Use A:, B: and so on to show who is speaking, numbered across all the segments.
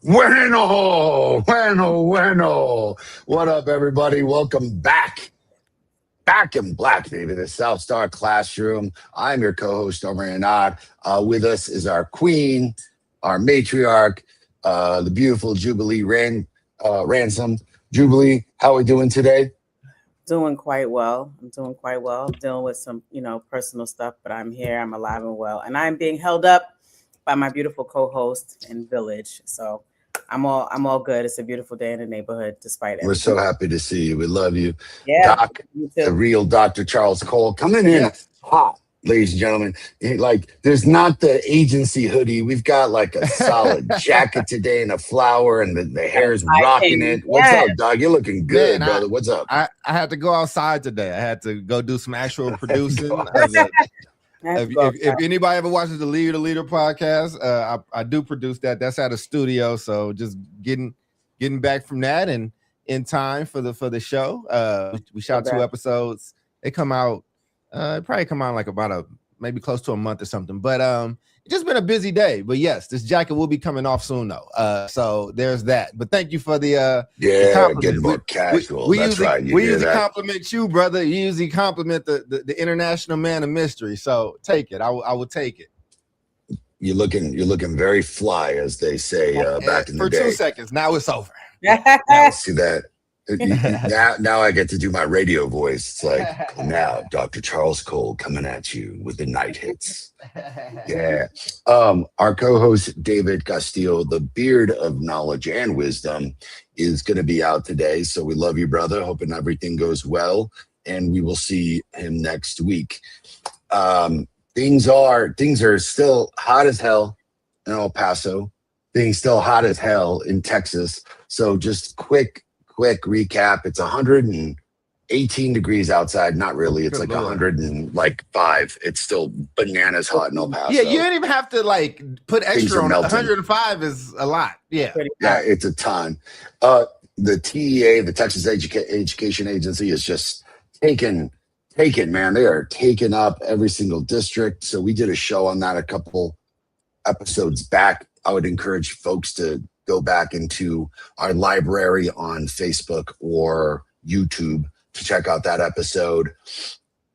A: Bueno. What up, everybody? Welcome back. Back in black, baby, the South Star Classroom. I'm your co-host, Omar Yanad. With us is our queen, our matriarch, the beautiful Jubilee Ransom. Jubilee, how are we doing today?
B: Doing quite well. I'm doing quite well. Dealing with some, personal stuff, but I'm here. I'm alive and well, and I'm being held up by my beautiful co-host and village. So I'm all good. It's a beautiful day in the neighborhood, despite everything.
A: We're so happy to see you. We love you.
B: Yeah,
A: Doc, the real Dr. Charles Cole, coming in hot, ladies and gentlemen. There's not the agency hoodie. We've got like a solid jacket today and a flower, and the hair's rocking it. What's up, dog? You're looking good, brother. What's up?
C: I had to go outside today. I had to go do some actual producing. If anybody ever watches the Leader to Leader podcast, I do produce that. That's at a studio, so just getting back from that and in time for the show. We shot 2 episodes. They come out, probably come out like about maybe close to a month or something. But it's just been a busy day. But yes, this jacket will be coming off soon though. So there's that. But thank you for the
A: getting more casual.
C: We usually compliment you, brother. You usually compliment the international man of mystery. So take it. I will take it.
A: You're looking very fly, as they say back in the day.
C: For 2 seconds. Now it's over.
A: Now, see that. Now I get to do my radio voice. It's like, now Dr. Charles Cole coming at you with the night hits. Yeah. Our co-host David Castillo, the beard of knowledge and wisdom, is going to be out today. So we love you, brother. Hoping everything goes well, and we will see him next week. Things are still hot as hell in El Paso. Things still hot as hell in Texas. So just quick recap. It's 118 degrees outside. Not really. It's like 105. It's still bananas hot in El Paso.
C: Yeah, you don't even have to like put extra on. 105 is a lot. Yeah,
A: it's a ton. The TEA, the Texas Education Agency, is just taken, man. They are taking up every single district. So we did a show on that a couple episodes back. I would encourage folks to go back into our library on Facebook or YouTube to check out that episode.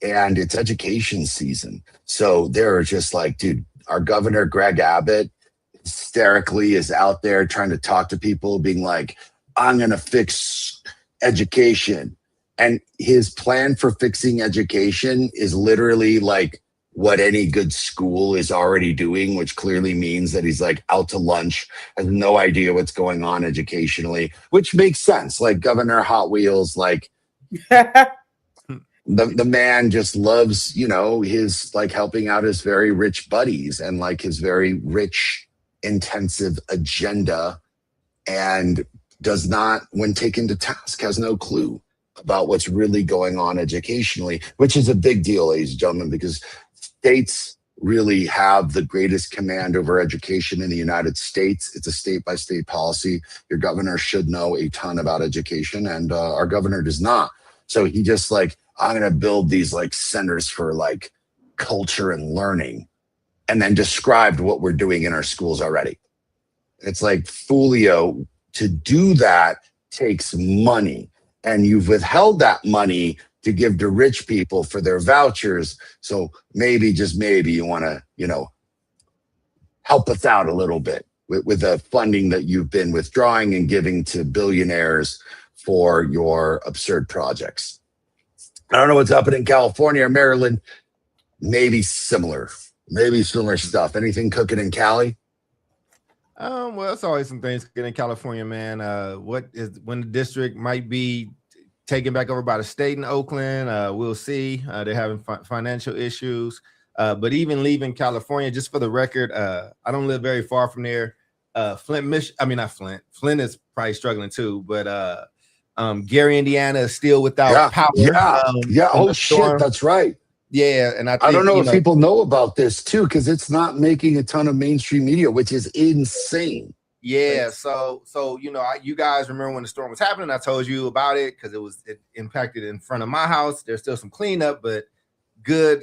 A: And it's education season. So they're just like, dude, our governor, Greg Abbott, hysterically is out there trying to talk to people, being like, I'm going to fix education. And his plan for fixing education is literally like what any good school is already doing, which clearly means that he's like out to lunch, has no idea what's going on educationally, which makes sense. Like Governor Hot Wheels, like the man just loves, his like helping out his very rich buddies and like his very rich, intensive agenda, and does not, when taken to task, has no clue about what's really going on educationally, which is a big deal, ladies and gentlemen, because states really have the greatest command over education in the United States. It's a state-by-state policy. Your governor should know a ton about education, and our governor does not. So he just like, I'm going to build these like centers for like culture and learning, and then described what we're doing in our schools already. It's like, Folio, to do that takes money, and you've withheld that money to give to rich people for their vouchers. So maybe, just maybe, you want to, help us out a little bit with the funding that you've been withdrawing and giving to billionaires for your absurd projects. I don't know what's happening in California or Maryland. Maybe similar stuff. Anything cooking in Cali?
C: Well, it's always some things cooking in California, man. When the district might be taken back over by the state in Oakland. We'll see. They're having financial issues. But even leaving California, just for the record, I don't live very far from there. Flint is probably struggling too. But Gary, Indiana is still without power.
A: Oh, shit, that's right.
C: Yeah, and I
A: don't know if people know about this too, because it's not making a ton of mainstream media, which is insane.
C: Yeah, so you guys remember when the storm was happening? I told you about it because it impacted in front of my house. There's still some cleanup, but good.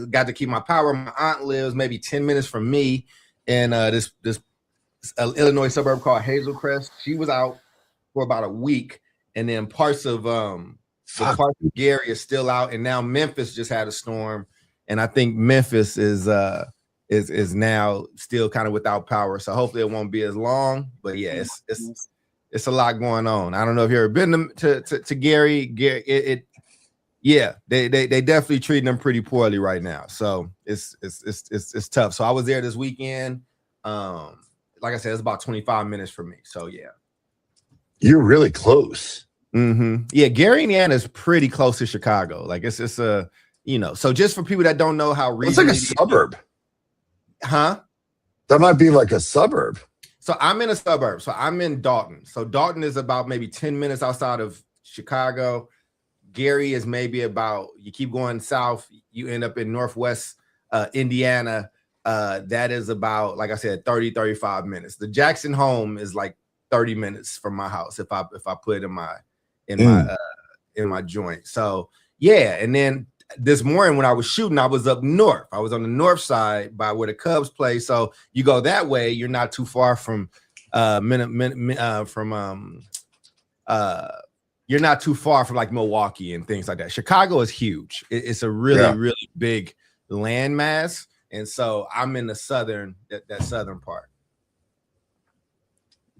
C: Got to keep my power. My aunt lives maybe 10 minutes from me, and this Illinois suburb called Hazelcrest. She was out for about a week, and then parts of Gary is still out, and now Memphis just had a storm, and I think Memphis is now still kind of without power. So hopefully it won't be as long. But yeah, it's a lot going on. I don't know if you've ever been to Gary. Yeah, they definitely treating them pretty poorly right now. So it's tough. So I was there this weekend. Like I said, it's about 25 minutes for me. So yeah,
A: you're really close.
C: Mm-hmm. Yeah, Gary, Indiana is pretty close to Chicago. Like it's a So just for people that don't know how
A: it's like a suburb,
C: huh?
A: That might be like a suburb.
C: So I'm in a suburb. So I'm in Dalton. So Dalton is about maybe 10 minutes outside of Chicago. Gary is maybe about, you keep going south, you end up in Northwest Indiana. That is about, like I said, 35 minutes. The Jackson home is like 30 minutes from my house if I put it in my joint. So yeah, and then this morning when I was shooting, I was up north. I was on the north side by where the Cubs play. So you go that way, you're not too far from you're not too far from like Milwaukee and things like that. Chicago is huge. It's a really big landmass. And so I'm in the that southern part.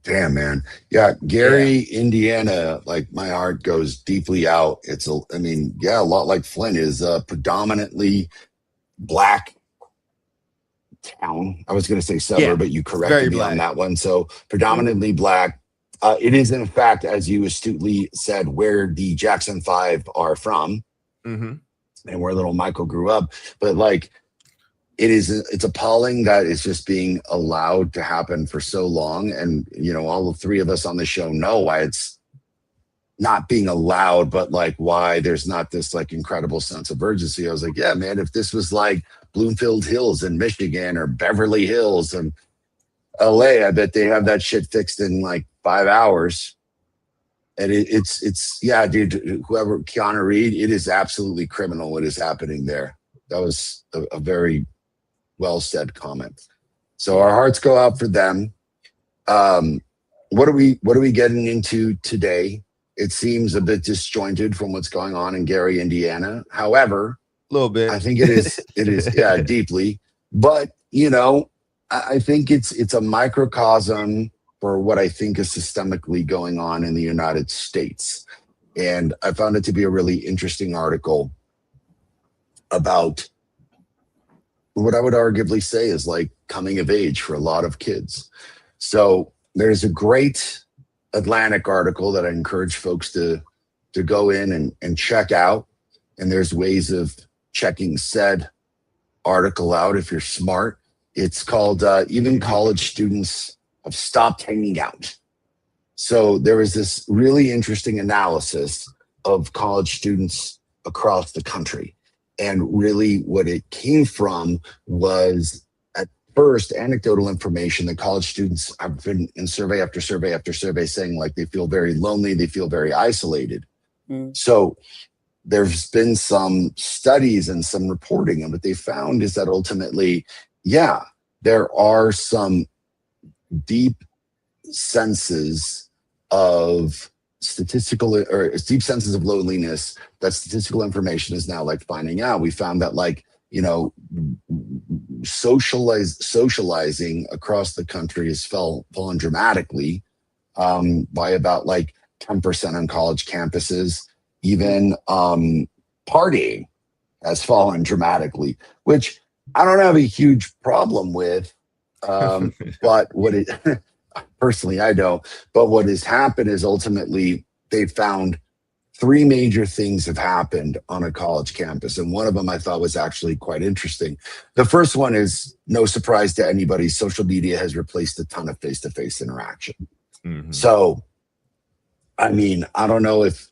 A: Damn, man. Yeah, Gary, Indiana, like my heart goes deeply out. A lot like Flint is a predominantly Black town. I was going to say suburb, but you corrected me on that one. So predominantly Black. It is, in fact, as you astutely said, where the Jackson 5 are from, and where little Michael grew up. But like, it's appalling that it's just being allowed to happen for so long. And, all the three of us on the show know why it's not being allowed, but like why there's not this like incredible sense of urgency. I was like, yeah, man, if this was like Bloomfield Hills in Michigan or Beverly Hills and LA, I bet they have that shit fixed in like 5 hours. And it's yeah, dude, whoever, Keanu Reed, it is absolutely criminal what is happening there. That was a very well said comment. So our hearts go out for them. What are we getting into today? It seems a bit disjointed from what's going on in Gary, Indiana. However,
C: a little bit.
A: I think it is deeply. But I think it's a microcosm for what I think is systemically going on in the United States. And I found it to be a really interesting article about what I would arguably say is like coming of age for a lot of kids. So there's a great Atlantic article that I encourage folks to go in and check out. And there's ways of checking said article out if you're smart. It's called Even College Students Have Stopped Hanging Out. So there was this really interesting analysis of college students across the country. And really what it came from was at first anecdotal information that college students have been in survey after survey after survey saying like they feel very lonely, they feel very isolated. So there's been some studies and some reporting, and what they found is that ultimately, yeah, there are some deep senses of deep senses of loneliness that statistical information is now like finding out. We found that like, socializing across the has fallen dramatically by about like 10% on college campuses. Even partying has fallen dramatically, which I don't have a huge problem with. But personally, I don't. But what has happened is ultimately they found 3 major things have happened on a college campus. And one of them I thought was actually quite interesting. The first one is no surprise to anybody. Social media has replaced a ton of face-to-face interaction. So, I mean, I don't know if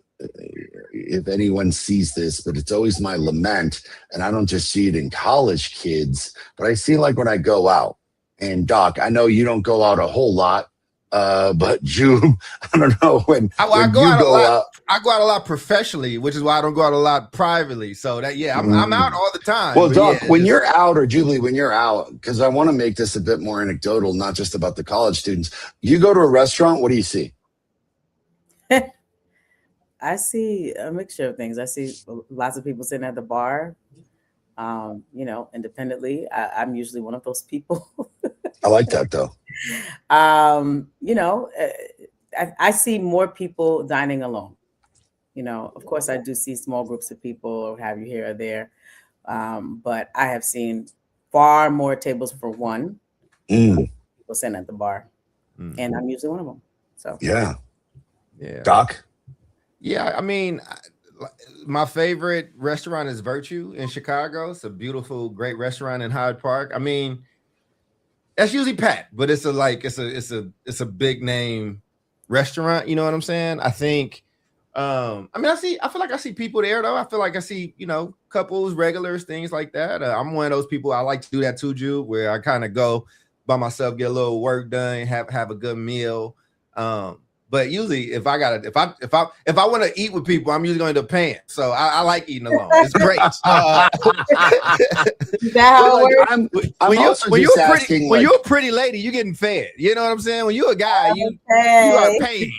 A: anyone sees this, but it's always my lament. And I don't just see it in college kids, but I see like when I go out. And Doc, I know you don't go out a whole lot, But Jube, I don't know when
C: I
A: you
C: go out a
A: go
C: lot.
A: out.
C: I go out a lot professionally, which is why I don't go out a lot privately. So that I'm out all the time.
A: Well,
C: but
A: Doc,
C: yeah,
A: when you're out, or Jubilee, when you're out, because I want to make this a bit more anecdotal, not just about the college students. You go to a restaurant, what do you see?
B: I see a mixture of things. I see lots of people sitting at the bar, independently. I'm usually one of those people.
A: I like that though.
B: I see more people dining alone. Of course, I do see small groups of people or have you here or there. But I have seen far more tables for one people sitting at the bar. And I'm usually one of them. So,
A: yeah.
C: Doc? Yeah, I mean, my favorite restaurant is Virtue in Chicago. It's a beautiful, great restaurant in Hyde Park. I mean, that's usually packed, but it's a big name restaurant. You know what I'm saying? I think. I feel like I see people there though. I feel like I see, couples, regulars, things like that. I'm one of those people. I like to do that too, Jude, where I kind of go by myself, get a little work done, have a good meal. But usually, if I want to eat with people, I'm usually going to pay. So I like eating alone. It's great. When you're a pretty lady, you're getting fed. You know what I'm saying? When you're a guy, you are paying.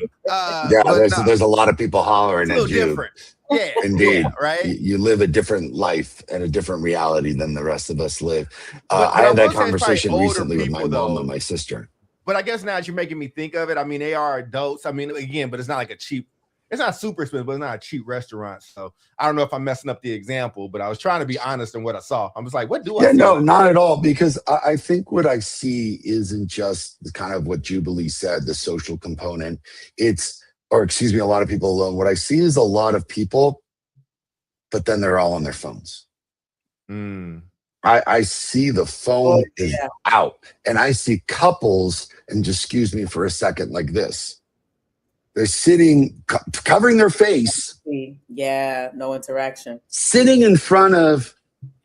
A: There's a lot of people hollering at you.
C: Different. Yeah,
A: indeed.
C: Yeah, right.
A: You live a different life and a different reality than the rest of us live. I had that conversation recently with my mom and my sister.
C: But I guess now that you're making me think of it, I mean, they are adults. I mean, again, but it's not like it's not super expensive, but it's not a cheap restaurant. So I don't know if I'm messing up the example, but I was trying to be honest in what I saw. I'm just like, what do I see?
A: No, not at all. Because I think what I see isn't just kind of what Jubilee said, the social component. A lot of people alone. What I see is a lot of people, but then they're all on their phones. I see the phone is out, and I see couples, and just excuse me for a second, like this. They're sitting, covering their face.
B: Yeah, no interaction.
A: Sitting in front of,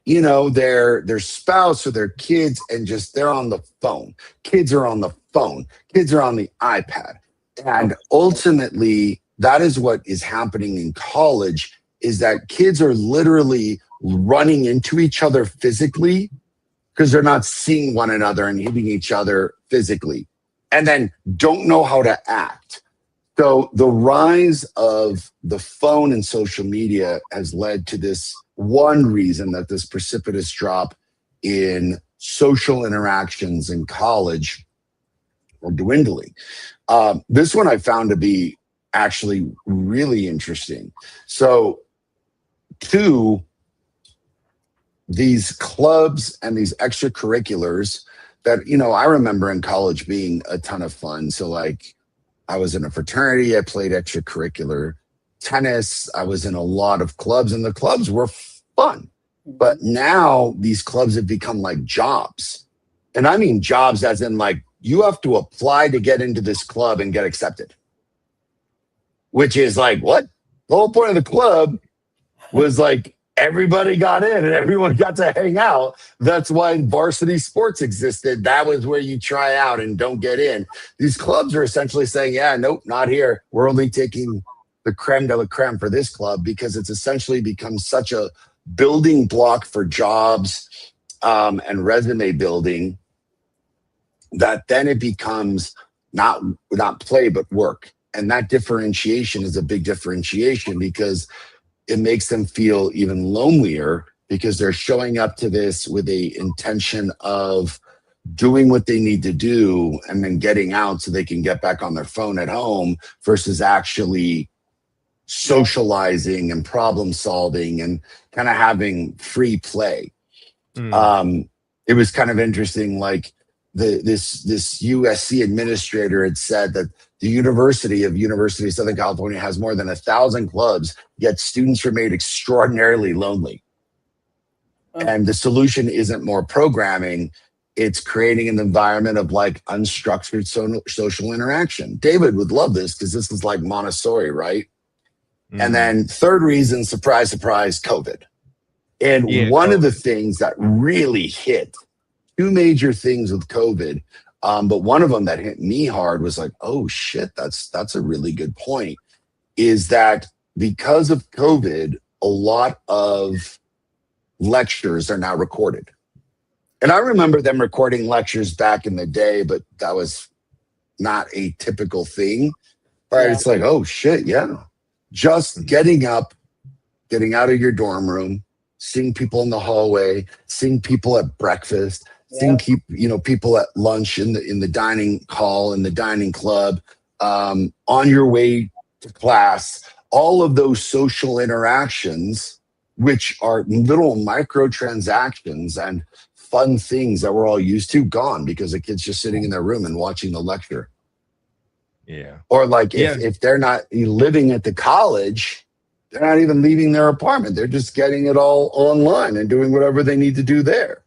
A: their spouse or their kids, and just they're on the phone. Kids are on the phone. Kids are on the iPad. And ultimately, that is what is happening in college, is that kids are literally running into each other physically because they're not seeing one another and hitting each other physically, and then don't know how to act. So the rise of the phone and social media has led to this one reason, that this precipitous drop in social interactions in college are dwindling. This one I found to be actually really interesting. So these clubs and these extracurriculars that, I remember in college being a ton of fun. So like I was in a fraternity, I played extracurricular tennis, I was in a lot of clubs, and the clubs were fun. But now these clubs have become like jobs. And I mean jobs as in like you have to apply to get into this club and get accepted. Which is like, what? The whole point of the club was like, everybody got in and everyone got to hang out. That's why varsity sports existed. That was where you try out and don't get in. These clubs are essentially saying, yeah, nope, not here. We're only taking the creme de la creme for this club, because it's essentially become such a building block for jobs and resume building, that then it becomes not play, but work. And that differentiation is a big differentiation, because it makes them feel even lonelier, because they're showing up to this with a intention of doing what they need to do and then getting out so they can get back on their phone at home, versus actually socializing and problem solving and kind of having free play. It was kind of interesting. Like this USC administrator had said that the University of Southern California has more than 1,000 clubs, yet students remain extraordinarily lonely. And the solution isn't more programming. It's creating an environment of like unstructured social interaction. David would love this, because this is like Montessori, right? And then third reason, surprise, surprise, COVID. And one of the things that really hit, two major things with COVID, But one of them that hit me hard was like, oh shit, that's a really good point. Is that because of COVID, a lot of lectures are now recorded. And I remember them recording lectures back in the day, but that was not a typical thing. But it's like, oh shit, yeah. Just getting up, getting out of your dorm room, seeing people in the hallway, seeing people at breakfast, seeing people at lunch in the dining hall, in the dining club, on your way to class, all of those social interactions, which are little microtransactions and fun things that we're all used to, gone because the kid's just sitting in their room and watching the lecture.
C: Yeah.
A: Or like if they're not living at the college, they're not even leaving their apartment. They're just getting it all online and doing whatever they need to do there.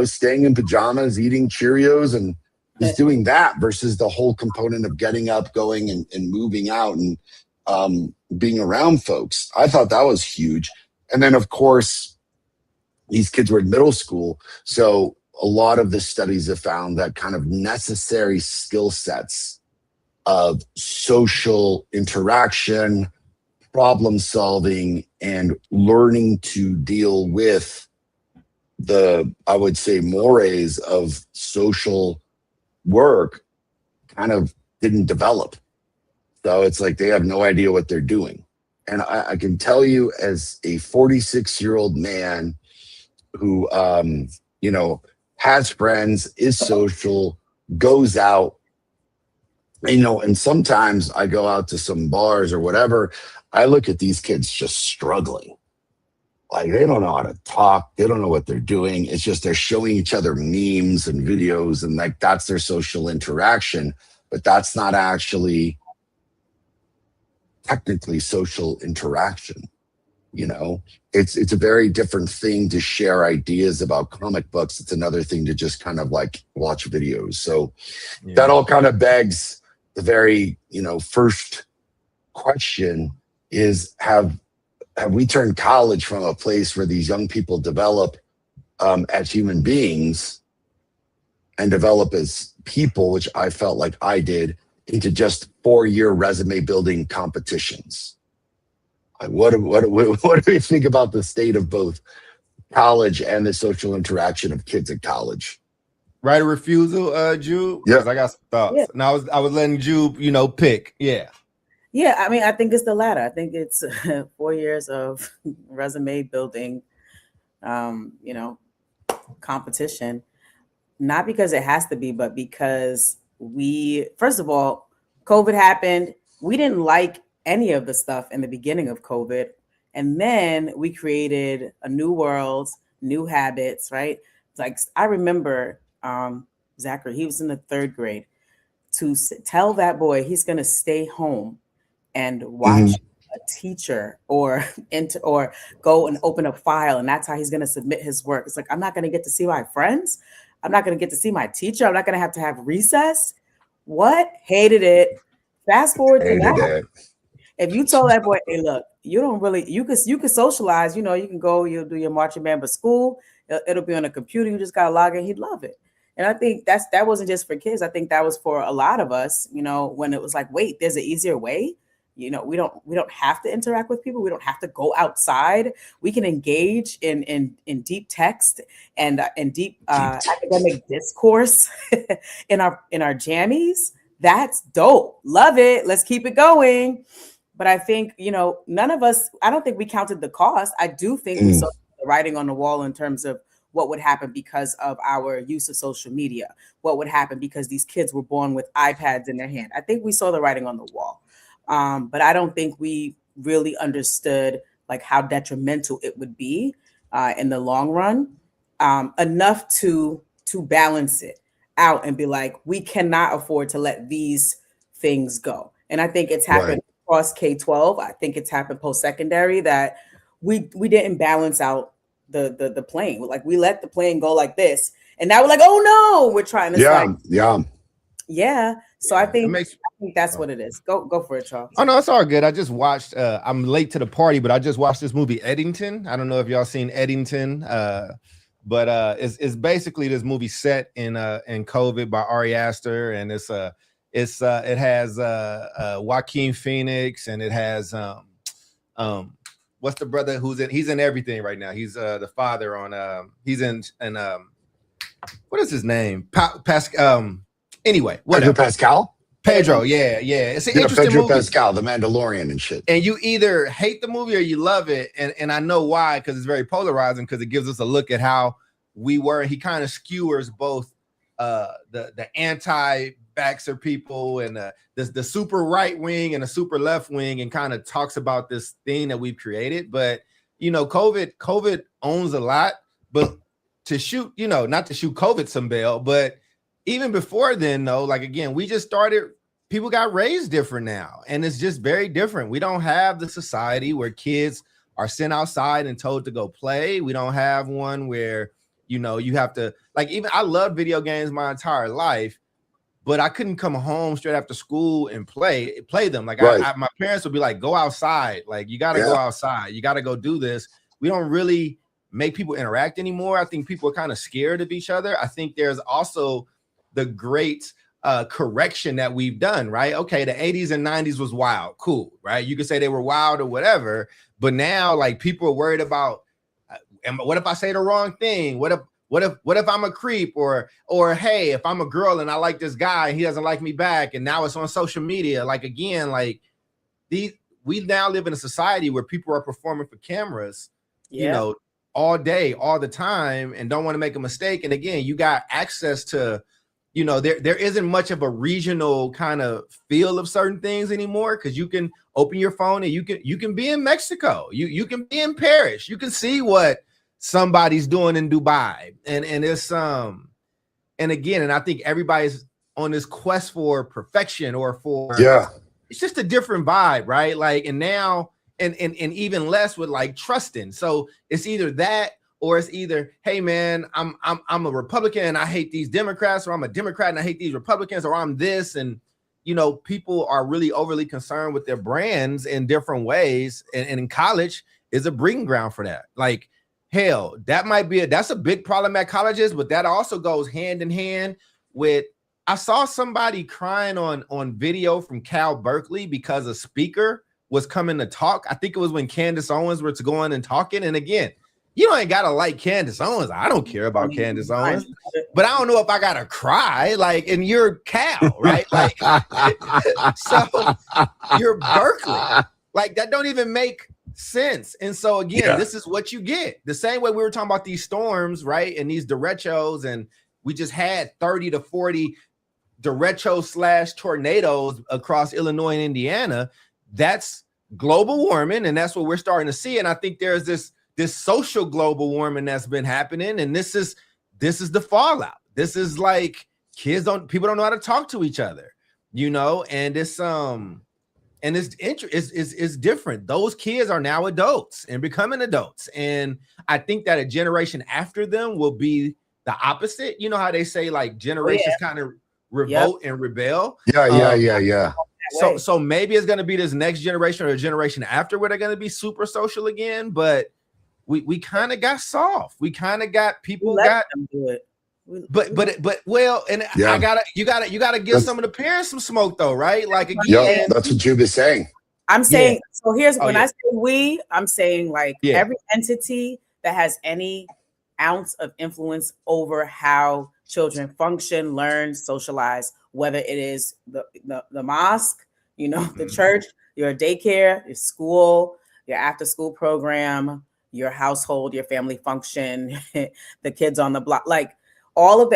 A: Staying in pajamas, eating Cheerios, and just doing that versus the whole component of getting up, going and moving out and being around folks. I thought that was huge. And then, of course, these kids were in middle school. So a lot of the studies have found that kind of necessary skill sets of social interaction, problem solving, and learning to deal with I would say, mores of social work kind of didn't develop. So it's like they have no idea what they're doing. And I can tell you, as a 46-year-old man who, has friends, is social, goes out, and sometimes I go out to some bars or whatever, I look at these kids just struggling. Like, they don't know how to talk. They don't know what they're doing. It's just they're showing each other memes and videos, and like that's their social interaction. But that's not actually technically social interaction. It's a very different thing to share ideas about comic books. It's another thing to just kind of like watch videos. So that all kind of begs the very, first question is, have we turned college from a place where these young people develop as human beings and develop as people, which I felt like I did, into just 4-year resume building competitions? What do we think about the state of both college and the social interaction of kids at college?
C: Right of refusal, Jude?
A: Yeah.
C: I got some thoughts. Yeah. And I was letting Jude, pick. Yeah.
B: Yeah, I mean, I think it's the latter. I think it's 4 years of resume building, competition, not because it has to be, but because first of all, COVID happened. We didn't like any of the stuff in the beginning of COVID. And then we created a new world, new habits, right? It's like, I remember Zachary, he was in the 3rd grade, to tell that boy he's going to stay home and watch a teacher or go and open a file. And that's how he's going to submit his work. It's like, I'm not going to get to see my friends. I'm not going to get to see my teacher. I'm not going to have recess. What? Hated it. Fast forward to that. If you told that boy, hey, look, you don't really, you could socialize, you can go, you'll do your marching band, but school, it'll be on a computer. You just got to log in. He'd love it. And I think that wasn't just for kids. I think that was for a lot of us, when it was like, wait, there's an easier way. We don't have to interact with people. We don't have to go outside. We can engage in deep text and in deep academic discourse in our jammies. That's dope. Love it. Let's keep it going. But I think, none of us, I don't think we counted the cost. I do think we saw the writing on the wall in terms of what would happen because of our use of social media, what would happen because these kids were born with iPads in their hand. I think we saw the writing on the wall. But I don't think we really understood like how detrimental it would be in the long run, enough to balance it out and be like, we cannot afford to let these things go. And I think it's happened across K-12. I think it's happened post-secondary that we didn't balance out the plane. Like, we let the plane go like this, and now we're like, oh no, we're trying to yeah. So I think that's what it is. Go for it, Charles.
C: Oh no, it's all good. I just watched. I'm late to the party, but I just watched this movie Eddington. I don't know if y'all seen Eddington, But it's basically this movie set in COVID by Ari Aster, and it has Joaquin Phoenix, and it has what's the brother he's in everything right now. He's the father on he's in what is his name? Anyway, whatever.
A: Pedro Pascal.
C: Pedro, yeah. It's an interesting
A: Pedro
C: movie.
A: Pascal, the Mandalorian and shit.
C: And you either hate the movie or you love it. And I know why, because it's very polarizing, because it gives us a look at how we were. He kind of skewers both the anti-vaxxer people and the super right wing and the super left wing, and kind of talks about this thing that we've created. But COVID owns a lot, but to shoot, not to shoot COVID some bail, but even before then, though, like, again, we just started, people got raised different now, and it's just very different. We don't have the society where kids are sent outside and told to go play. We don't have one where, you have to, like, even I loved video games my entire life, but I couldn't come home straight after school and play them. Like, right. My parents would be like, go outside. Like, you got to go outside. You got to go do this. We don't really make people interact anymore. I think people are kind of scared of each other. I think there's also the great correction that we've done, right? Okay, the 80s and 90s was wild, cool, right? You could say they were wild or whatever, but now, like, people are worried about, what if I say the wrong thing? What if I'm a creep, or hey, if I'm a girl and I like this guy and he doesn't like me back, and now it's on social media. Like, again, like, we now live in a society where people are performing for cameras, all day, all the time, and don't want to make a mistake. And again, you got access to, there isn't much of a regional kind of feel of certain things anymore, because you can open your phone and you can be in Mexico, you can be in Paris, you can see what somebody's doing in Dubai, and it's and again, and I think everybody's on this quest for perfection it's just a different vibe, right? Like, and now and even less with, like, trusting. So it's either that, or it's either, hey man, I'm a Republican and I hate these Democrats, or I'm a Democrat and I hate these Republicans, or I'm this. And people are really overly concerned with their brands in different ways, and in college is a breeding ground for that. Like, hell, that's a big problem at colleges, but that also goes hand in hand with, I saw somebody crying on video from Cal Berkeley because a speaker was coming to talk. I think it was when Candace Owens was going and talking. And again, you ain't gotta like Candace Owens. I don't care about Candace Owens, but I don't know if I gotta cry. Like, and you're Cal, right? Like, so you're Berkeley. Like, that don't even make sense. And so again, this is what you get. The same way we were talking about these storms, right? And these derechos, and we just had 30 to 40 derecho / tornadoes across Illinois and Indiana. That's global warming, and that's what we're starting to see. And I think there's this social global warming that's been happening, and this is the fallout. This is like, people don't know how to talk to each other, and it's it's different. Those kids are now adults and becoming adults, and I think that a generation after them will be the opposite. You know how they say, like, generations kind of revolt and rebel.
A: Yeah.
C: So maybe it's going to be this next generation or a generation after where they're going to be super social again, but we kind of got soft. We kind of got people got them do it. You gotta give some of the parents some smoke though, right? Like, again,
A: that's what Juba's saying.
B: I'm saying, so here's when I say we, I'm saying, like, every entity that has any ounce of influence over how children function, learn, socialize, whether it is the mosque, the church, your daycare, your school, your after school program, your household, your family function, the kids on the block, like, all of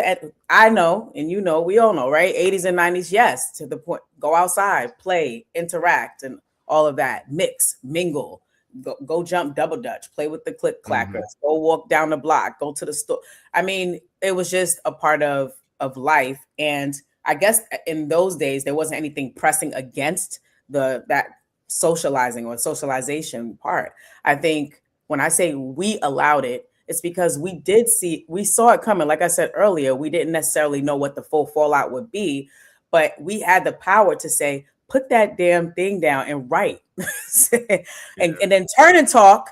B: I know, and we all know, right? 80s and 90s, yes, to the point, go outside, play, interact, and all of that, mix, mingle, go jump double dutch, play with the click clackers, go walk down the block, go to the store. I mean, it was just a part of life. And I guess in those days, there wasn't anything pressing against that socializing or socialization part. I think when I say we allowed it, it's because we saw it coming. Like I said earlier, we didn't necessarily know what the full fallout would be, but we had the power to say, put that damn thing down and write and then turn and talk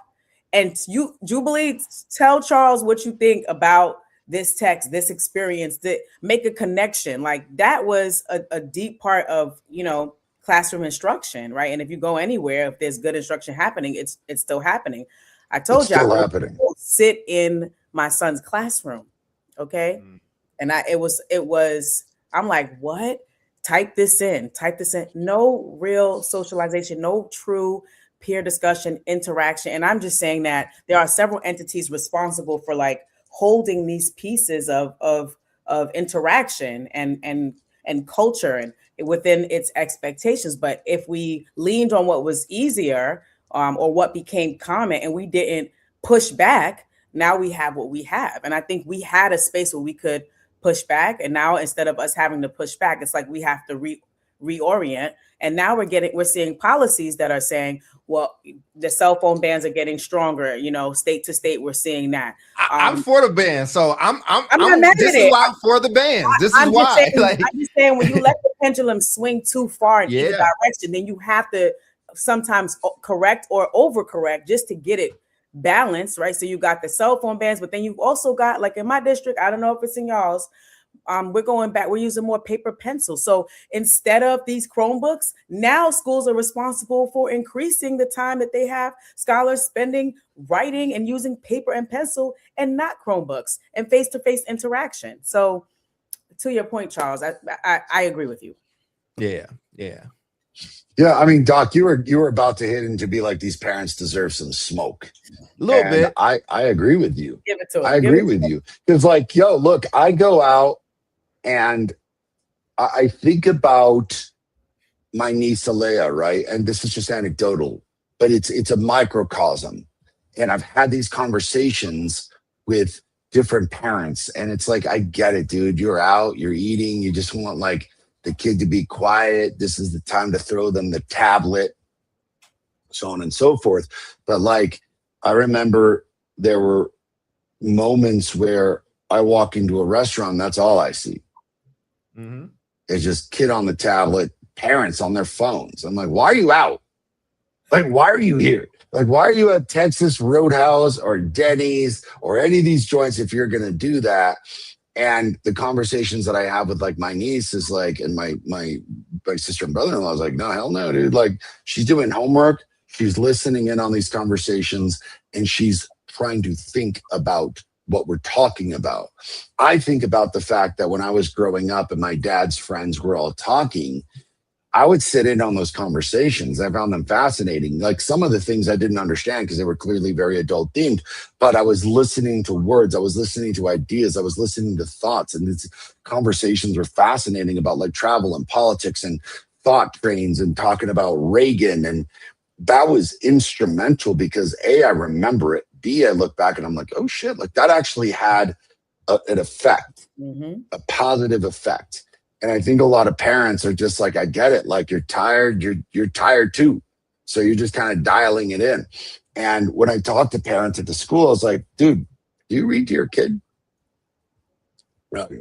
B: And you, Jubilee, tell Charles what you think about this text, this experience, that make a connection. Like that was a deep part of, classroom instruction, right? And if you go anywhere, if there's good instruction happening, it's still happening. I told you,
A: still happening.
B: Sit in my son's classroom, okay? And it was. I'm like, what? Type this in. No real socialization, no true peer discussion, interaction. And I'm just saying that there are several entities responsible for like holding these pieces of interaction and culture and within its expectations. But if we leaned on what was easier or what became common and we didn't push back, now we have what we have. And I think we had a space where we could push back. And now instead of us having to push back, it's like we have to reorient. And now we're seeing policies that are saying, well, the cell phone bans are getting stronger, state to state. We're seeing that.
C: I'm for the ban. So I'm
B: not mad
C: this
B: at
C: is
B: it.
C: why I'm for the ban. This
B: I'm
C: is why.
B: I'm just saying when you let the pendulum swing too far in either direction, then you have to sometimes correct or overcorrect just to get it balanced, right? So you got the cell phone bans, but then you've also got, like in my district, I don't know if it's in y'all's, we're going back, we're using more paper pencils. So instead of these Chromebooks, now schools are responsible for increasing the time that they have scholars spending writing and using paper and pencil and not Chromebooks and face-to-face interaction. So to your point, Charles, I agree with you.
C: Yeah.
A: I mean, Doc, you were about to hit into be like, these parents deserve some smoke.
C: A little bit.
A: I agree with you.
B: Give it to us.
A: I agree with you. Because like, look, I go out and I think about my niece Alea, right? And this is just anecdotal, but it's a microcosm. And I've had these conversations with different parents, and it's like, I get it, dude. You're out, you're eating, you just want like the kid to be quiet. This is the time to throw them the tablet, so on and so forth. But like, I remember there were moments where I walk into a restaurant, and that's all I see.
C: Mm-hmm.
A: It's just kid on the tablet, parents on their phones. I'm like, why are you out? Like, why are you here? Like, why are you at Texas Roadhouse or Denny's or any of these joints if you're going to do that? And the conversations that I have with like my niece is like, and my sister and brother-in-law is like, no, hell no, dude. Like, she's doing homework. She's listening in on these conversations, and she's trying to think about what we're talking about. I think about the fact that when I was growing up and my dad's friends were all talking, I would sit in on those conversations. I found them fascinating. Like some of the things I didn't understand because they were clearly very adult themed, but I was listening to words. I was listening to ideas. I was listening to thoughts. And these conversations were fascinating about like travel and politics and thought trains and talking about Reagan. And that was instrumental because A, I remember it. B, I look back and I'm like, oh shit, like that actually had an effect, a positive effect. And I think a lot of parents are just like, I get it. Like you're tired, you're tired too. So you're just kind of dialing it in. And when I talk to parents at the school, I was like, dude, do you read to your kid?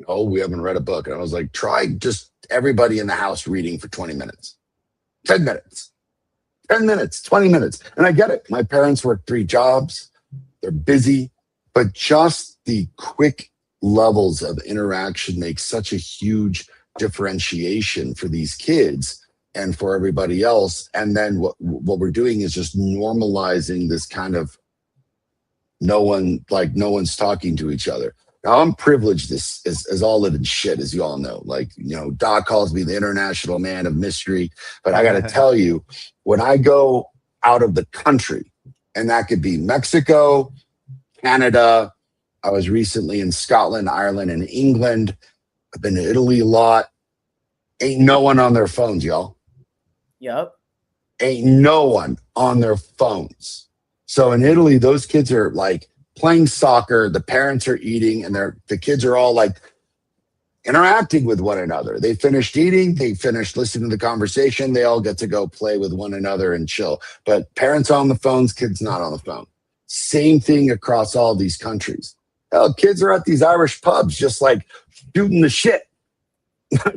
A: Oh, we haven't read a book. And I was like, try just everybody in the house reading for 20 minutes, 10 minutes, 10 minutes, 20 minutes. And I get it. My parents work 3 jobs. They're busy, but just the quick levels of interaction make such a huge differentiation for these kids and for everybody else. And then what we're doing is just normalizing this kind of no one's talking to each other. Now I'm privileged as all living shit, as you all know. Like, Doc calls me the international man of mystery, but I got to tell you, when I go out of the country, and that could be Mexico, Canada. I was recently in Scotland, Ireland, and England. I've been to Italy a lot. Ain't no one on their phones, y'all.
B: Yep.
A: Ain't no one on their phones. So in Italy, those kids are like playing soccer. The parents are eating, and the kids are all like interacting with one another. They finished eating. They finished listening to the conversation. They all get to go play with one another and chill. But parents on the phones, kids not on the phone. Same thing across all these countries. Hell, kids are at these Irish pubs just like shooting the shit,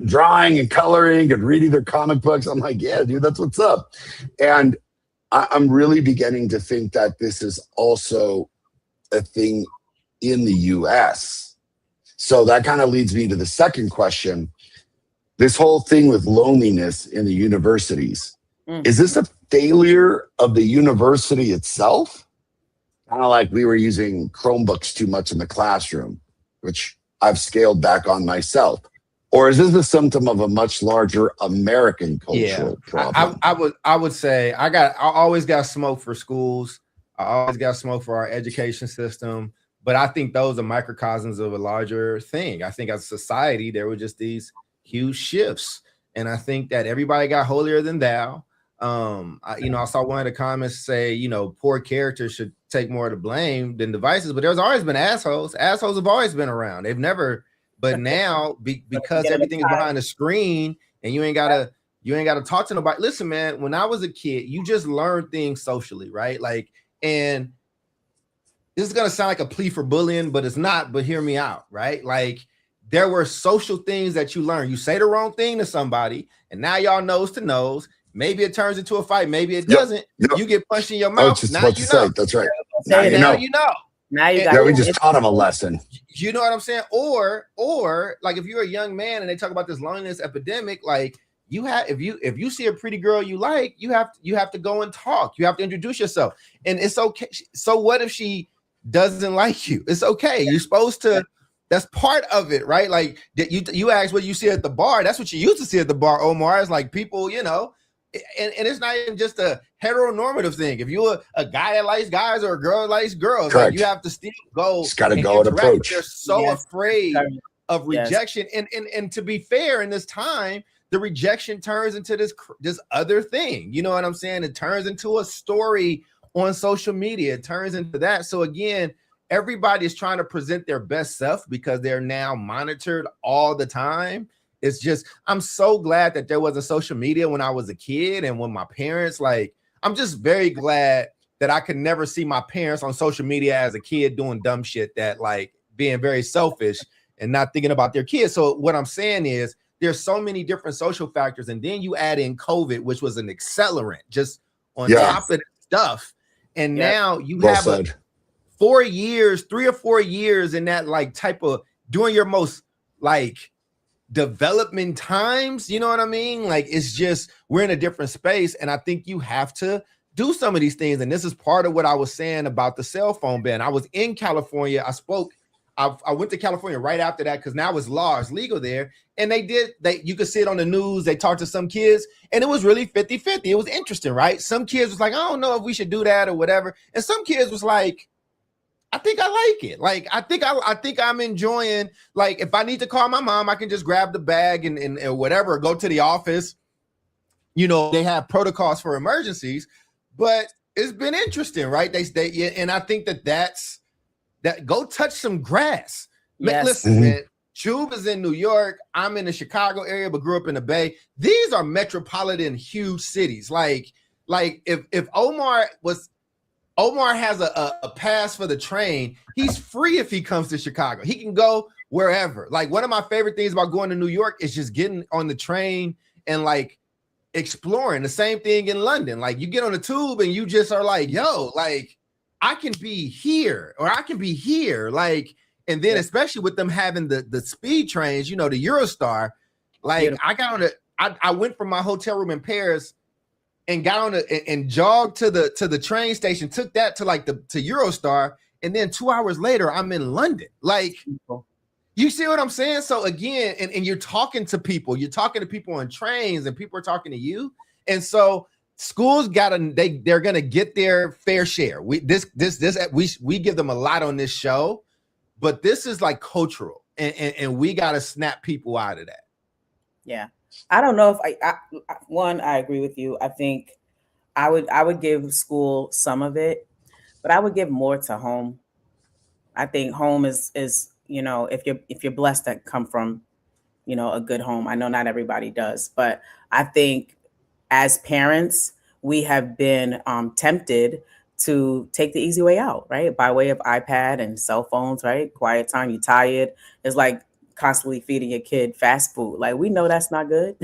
A: drawing and coloring and reading their comic books. I'm like, yeah, dude, that's what's up. And I'm really beginning to think that this is also a thing in the US. So that kind of leads me to the second question. This whole thing with loneliness in the universities, is this a failure of the university itself? Kind of like we were using Chromebooks too much in the classroom, which I've scaled back on myself. Or is this a symptom of a much larger American cultural problem?
C: I would say I always got smoke for schools. I always got smoke for our education system. But I think those are microcosms of a larger thing. I think as a society, there were just these huge shifts. And I think that everybody got holier than thou. I saw one of the comments say, poor characters should take more of the blame than devices, but there's always been assholes. Assholes have always been around. They've never, but now because everything is behind the screen and you ain't gotta talk to nobody. Listen, man, when I was a kid, you just learn things socially, right? Like, and this is gonna sound like a plea for bullying, but it's not, but hear me out, right? Like, there were social things that you learn. You say the wrong thing to somebody, and now y'all nose to nose. Maybe it turns into a fight. Maybe it doesn't. Yep. You get punched in your mouth.
A: Just now you know. That's right.
B: Now you know.
A: Now you got. Yeah, we just taught him a lesson.
C: You know what I'm saying? Or like if you're a young man and they talk about this loneliness epidemic, like if you see a pretty girl you like, you have to go and talk. You have to introduce yourself, and it's okay. So what if she doesn't like you? It's okay. You're supposed to. That's part of it, right? Like you asked what you see at the bar. That's what you used to see at the bar, Omar. It's like people, and it's not even just a heteronormative thing. If you're a guy that likes guys or a girl that likes girls, like you have to still go.
A: Just got to go and approach.
C: They're so afraid of rejection, and to be fair, in this time, the rejection turns into this other thing. You know what I'm saying? It turns into a story on social media. It turns into that. So again, everybody is trying to present their best self because they're now monitored all the time. It's just, I'm so glad that there wasn't social media when I was a kid and when my parents, I'm just very glad that I could never see my parents on social media as a kid doing dumb shit that being very selfish and not thinking about their kids. So what I'm saying is there's so many different social factors. And then you add in COVID, which was an accelerant just on top of the stuff. And now you have 3 or 4 years in that type of doing your most development times, you know what I mean? It's just, we're in a different space. And I think you have to do some of these things. And this is part of what I was saying about the cell phone ban. I was in California. I went to California right after that because now it's law, it's legal there. And you could see it on the news. They talked to some kids and it was really 50-50. It was interesting, right? Some kids was like, I don't know if we should do that or whatever. And some kids was like, I think I like it. I think I'm enjoying, if I need to call my mom, I can just grab the bag and whatever, go to the office. They have protocols for emergencies, but it's been interesting, right? And I think that's go touch some grass. Yes. Listen, man, Jube is in New York. I'm in the Chicago area, but grew up in the Bay. These are metropolitan huge cities. If Omar has a pass for the train, he's free if he comes to Chicago. He can go wherever. One of my favorite things about going to New York is just getting on the train and exploring. The same thing in London. You get on the tube and you just are I can be here or I can be here. And then especially with them having the speed trains, the Eurostar, I went from my hotel room in Paris and got on and jogged to the train station, took that to to Eurostar, and then 2 hours later I'm in London. You see what I'm saying? So again, and you're talking to people on trains, and people are talking to you, and so schools they're gonna get their fair share. We give them a lot on this show, but this is cultural, and we gotta snap people out of that.
B: Yeah. I don't know if I agree with you. I think I would give school some of it, but I would give more to home. I think home is if you're blessed to come from a good home. I know not everybody does, but I think as parents we have been tempted to take the easy way out, right? By way of iPad and cell phones, right? Quiet time, you're tired. It's constantly feeding your kid fast food. Like, we know that's not good.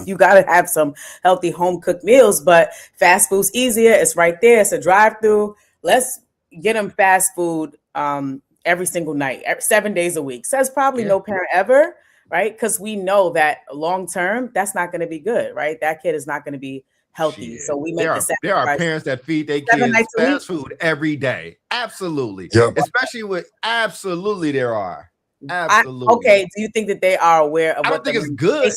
B: You got to have some healthy home cooked meals, but fast food's easier. It's right there. It's a drive through. Let's get them fast food every single night, 7 days a week. Says probably no parent ever, right? Because we know that long term, that's not going to be good, right? That kid is not going to be healthy.
C: Shit.
B: So we make
C: there are parents that feed their kids fast food every day. Absolutely.
A: Yep.
C: Especially with there are. Absolutely.
B: Okay. Do you think that they are aware of
C: I
B: what
C: don't think it's good.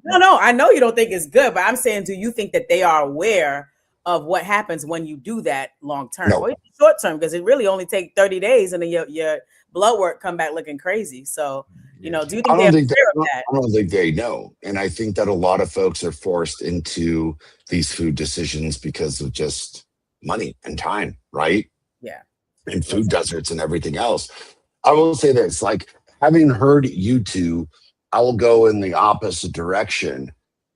B: No, I know you don't think it's good, but I'm saying, do you think that they are aware of what happens when you do that long term or short term? Because it really only takes 30 days and then your blood work come back looking crazy. So, do you think they're aware of that?
A: I don't think they know. And I think that a lot of folks are forced into these food decisions because of just money and time, right?
B: Yeah.
A: And food deserts and everything else. I will say this, like, having heard you two, I will go in the opposite direction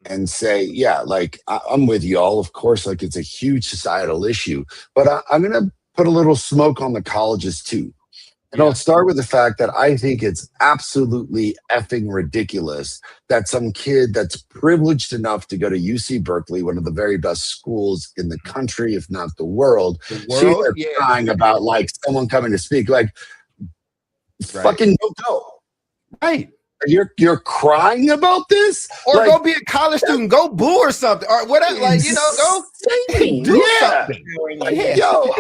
A: and say, yeah, like, I'm with you all. Of course, like, it's a huge societal issue, but I'm going to put a little smoke on the colleges too. And I'll start with the fact that I think it's absolutely effing ridiculous that some kid that's privileged enough to go to UC Berkeley, one of the very best schools in the country, if not the world, crying about like someone coming to speak, like, fucking go.
C: Right.
A: You're crying about this?
C: Or
A: like,
C: go be a college student, go boo or something. Or whatever, like, go do something.
A: Like, yo,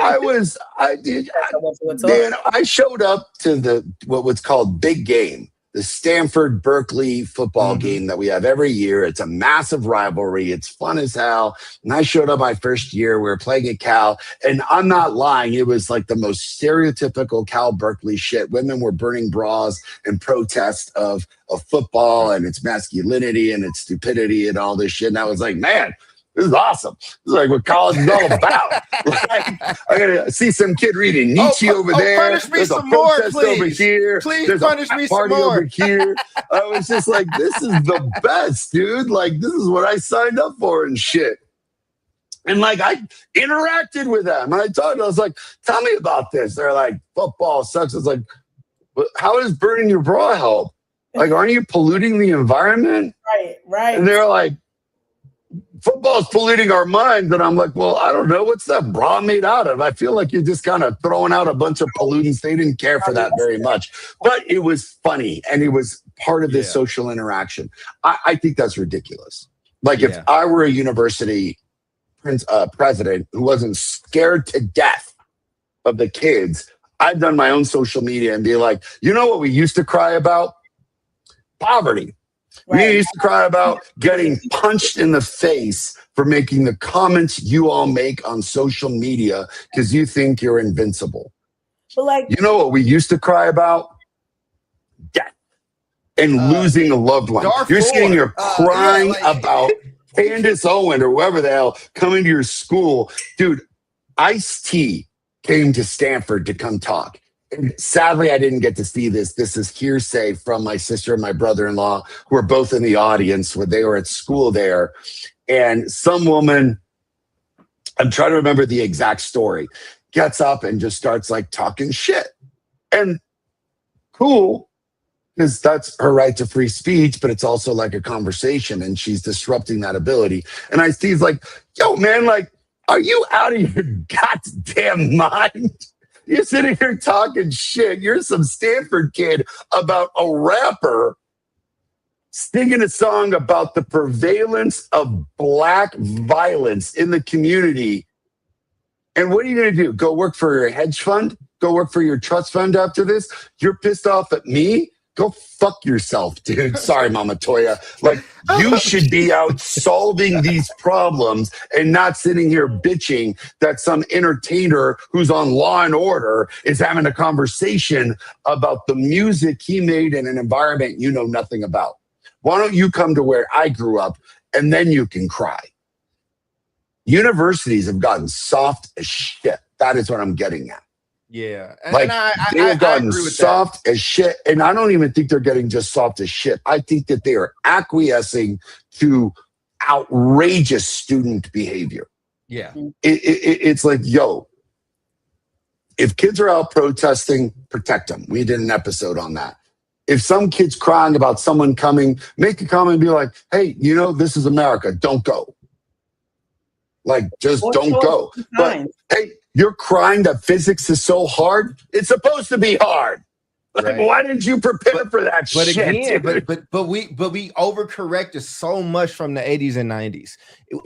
A: I showed up to what's called Big Game, the Stanford Berkeley football game that we have every year. It's a massive rivalry. It's fun as hell. And I showed up my first year. We were playing at Cal, and I'm not lying. It was like the most stereotypical Cal Berkeley shit. Women were burning bras in protest of football and its masculinity and its stupidity and all this shit. And I was like, man, this is awesome. This is like what college is all about. Like, I gotta see some kid reading Nietzsche over there.
C: Punish me
A: There's
C: some
A: a
C: more,
A: protest
C: please.
A: over here.
C: Please
A: There's
C: punish me some
A: party
C: more.
A: over here. I was just like, this is the best, dude. Like, this is what I signed up for and shit. And like, I interacted with them and I talked. I was like, tell me about this. They're like, football sucks. It's like, but how does burning your bra help? Like, aren't you polluting the environment?
B: Right.
A: And they're like, football's polluting our minds. And I'm like, well, I don't know. What's that bra made out of? I feel like you're just kind of throwing out a bunch of pollutants. They didn't care for that very much. But it was funny. And it was part of this social interaction. I think that's ridiculous. Like, if I were a university president who wasn't scared to death of the kids, I've done my own social media and be like, you know what we used to cry about? Poverty. Right. We used to cry about getting punched in the face for making the comments you all make on social media because you think you're invincible.
B: But like,
A: you know what we used to cry about? Death and losing a loved one. You're sitting here crying about Candace Owen or whoever the hell coming to your school. Dude, Ice-T came to Stanford to come talk. And sadly, I didn't get to see this. This is hearsay from my sister and my brother-in-law, who were both in the audience when they were at school there. And some woman, I'm trying to remember the exact story, gets up and just starts like talking shit. And cool, because that's her right to free speech, but it's also like a conversation and she's disrupting that ability. And I see, like, yo, man, like, are you out of your goddamn mind? You're sitting here talking shit. You're some Stanford kid about a rapper singing a song about the prevalence of Black violence in the community. And what are you going to do? Go work for your hedge fund? Go work for your trust fund after this? You're pissed off at me? Go fuck yourself, dude. Sorry, Mama Toya. Like, you should be out solving these problems and not sitting here bitching that some entertainer who's on Law and Order is having a conversation about the music he made in an environment you know nothing about. Why don't you come to where I grew up and then you can cry? Universities have gotten soft as shit. That is what I'm getting at.
C: Yeah.
A: Like, they have gotten soft as shit. And I don't even think they're getting just soft as shit. I think that they are acquiescing to outrageous student behavior.
C: Yeah.
A: It's like, yo, if kids are out protesting, protect them. We did an episode on that. if some kid's crying about someone coming, make a comment and be like, hey, this is America. Don't go. Like, just don't go. But hey, you're crying that physics is so hard. It's supposed to be hard. Like, right. Why didn't you prepare for that shit?
C: Again, but we overcorrected so much from the 80s and 90s.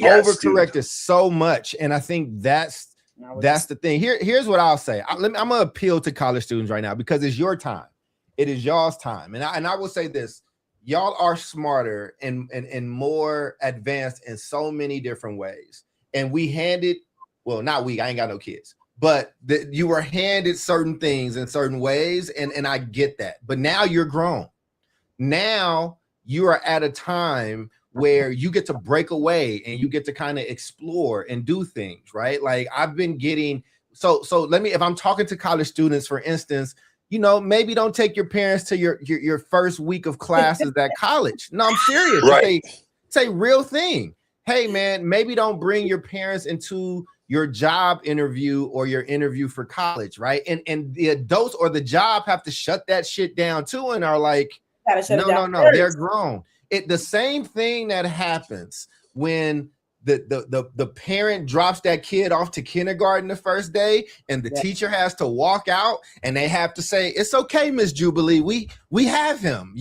C: Overcorrected so much. And I think that's the thing. Here's what I'll say. I'm gonna appeal to college students right now because it's your time. It is y'all's time. And I will say this: y'all are smarter and more advanced in so many different ways. And we handed, well, not we, I ain't got no kids, but you were handed certain things in certain ways. And I get that. But now you're grown. Now you are at a time where you get to break away and you get to kind of explore and do things, right? Like I've been getting, so let me, if I'm talking to college students, for instance, maybe don't take your parents to your first week of classes at college. No, I'm serious.
A: Right.
C: Say real thing. Hey man, maybe don't bring your parents into your job interview or your interview for college, right? And the adults or the job have to shut that shit down too and are like, no, they're grown. The same thing that happens when the parent drops that kid off to kindergarten the first day and the teacher has to walk out and they have to say, it's okay, Miss Jubilee, we have him.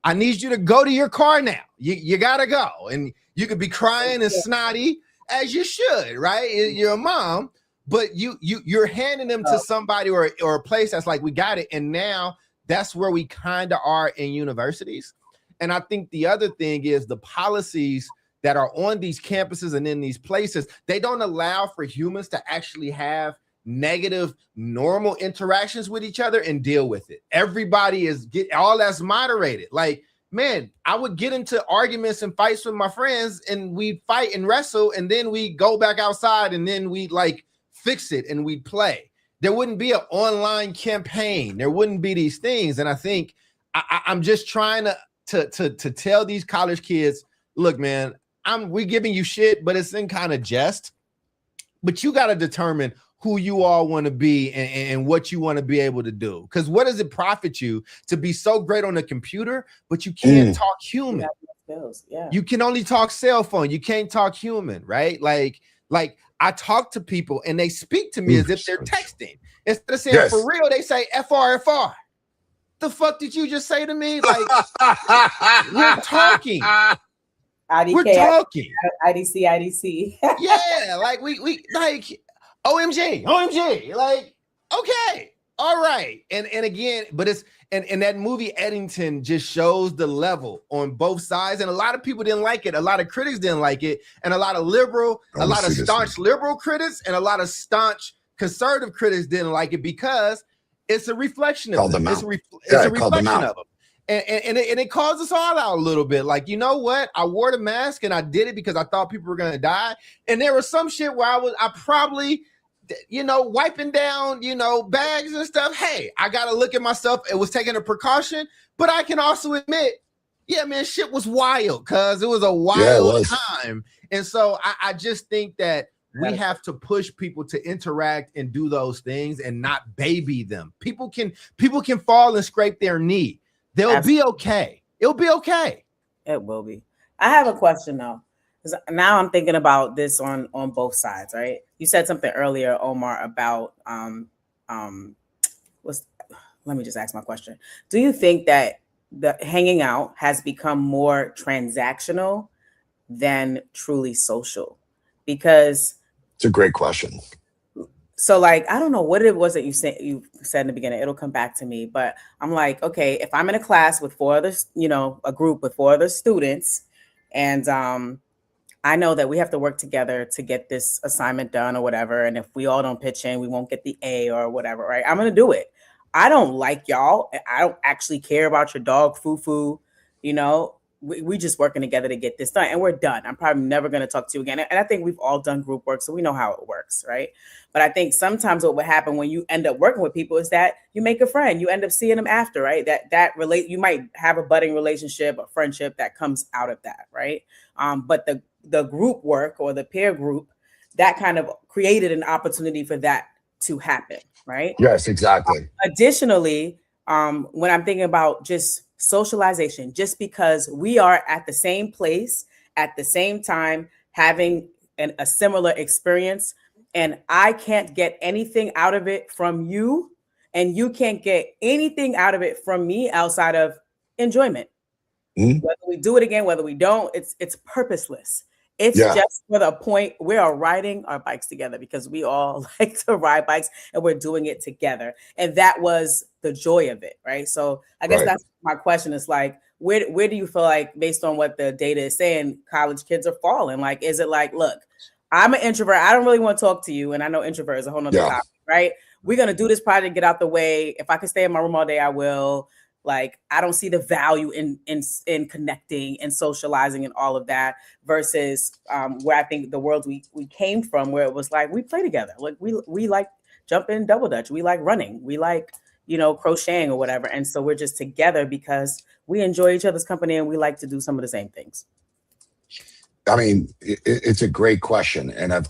C: I need you to go to your car now. You gotta go. And you could be crying and snotty as you should, right? You're a mom, but you're handing them to somebody or a place that's like, we got it. And now that's where we kind of are in universities. And I think the other thing is the policies that are on these campuses and in these places, they don't allow for humans to actually have negative, normal interactions with each other and deal with it. Everybody all that's moderated. Like, man, I would get into arguments and fights with my friends and we'd fight and wrestle and then we go back outside and then we'd like fix it and we'd play. There wouldn't be an online campaign. There wouldn't be these things. And I think I'm just trying to tell these college kids, look, man, we're giving you shit, but it's in kind of jest. But you got to determine who you all want to be and what you want to be able to do. Because what does it profit you to be so great on the computer, but you can't talk human? Yeah. You can only talk cell phone. You can't talk human, right? Like I talk to people and they speak to me as if they're texting. Instead of saying for real, they say FR. The fuck did you just say to me? Like, we're talking.
B: IDK,
C: we're talking.
B: IDC.
C: Yeah, like we like OMG, like, okay, all right. And again, but it's and that movie Eddington just shows the level on both sides. And a lot of people didn't like it. A lot of critics didn't like it. And a lot of staunch liberal critics and a lot of staunch conservative critics didn't like it because it's a reflection of them. It's a reflection of them. And it calls us all out a little bit. Like, you know what? I wore the mask and I did it because I thought people were going to die. And there was some shit where I probably, wiping down, bags and stuff. Hey, I got to look at myself. It was taking a precaution, but I can also admit, yeah, man, shit was wild because it was a wild time. And so I just think that we have to push people to interact and do those things and not baby them. People can fall and scrape their knee. They'll be okay. It'll be okay.
B: It will be. I have a question though, because now I'm thinking about this on both sides, right? You said something earlier, Omar, about let me just ask my question. Do you think that the hanging out has become more transactional than truly social? Because
A: it's a great question.
B: So like, I don't know what it was that you said in the beginning, it'll come back to me, but I'm like, okay, if I'm in a class with a group with 4 other students, and I know that we have to work together to get this assignment done or whatever. And if we all don't pitch in, we won't get the A or whatever, right? I'm going to do it. I don't like y'all. I don't actually care about your dog foo-foo, we just working together to get this done and we're done. I'm probably never going to talk to you again. And I think we've all done group work, so we know how it works, right? But I think sometimes what would happen when you end up working with people is that you make a friend, you end up seeing them after, right? You might have a budding relationship, a friendship that comes out of that, right? But the group work or the peer group, that kind of created an opportunity for that to happen, right?
A: Yes, exactly.
B: Additionally, when I'm thinking about just socialization, just because we are at the same place at the same time, having a similar experience, and I can't get anything out of it from you, and you can't get anything out of it from me outside of enjoyment.
A: Mm-hmm.
B: Whether we do it again, whether we don't, it's purposeless. It's just for the point we are riding our bikes together because we all like to ride bikes and we're doing it together. And that was the joy of it, right? So I guess that's my question is like, where do you feel like, based on what the data is saying, college kids are falling? Like, is it like, look, I'm an introvert. I don't really want to talk to you. And I know introvert is a whole nother topic, right? We're going to do this project, get out the way. If I can stay in my room all day, I will. Like, I don't see the value in connecting and socializing and all of that versus where I think the world we came from, where it was like, we play together. Like we like jumping double dutch. We like running. We like, crocheting or whatever. And so we're just together because we enjoy each other's company and we like to do some of the same things.
A: I mean, it's a great question. And I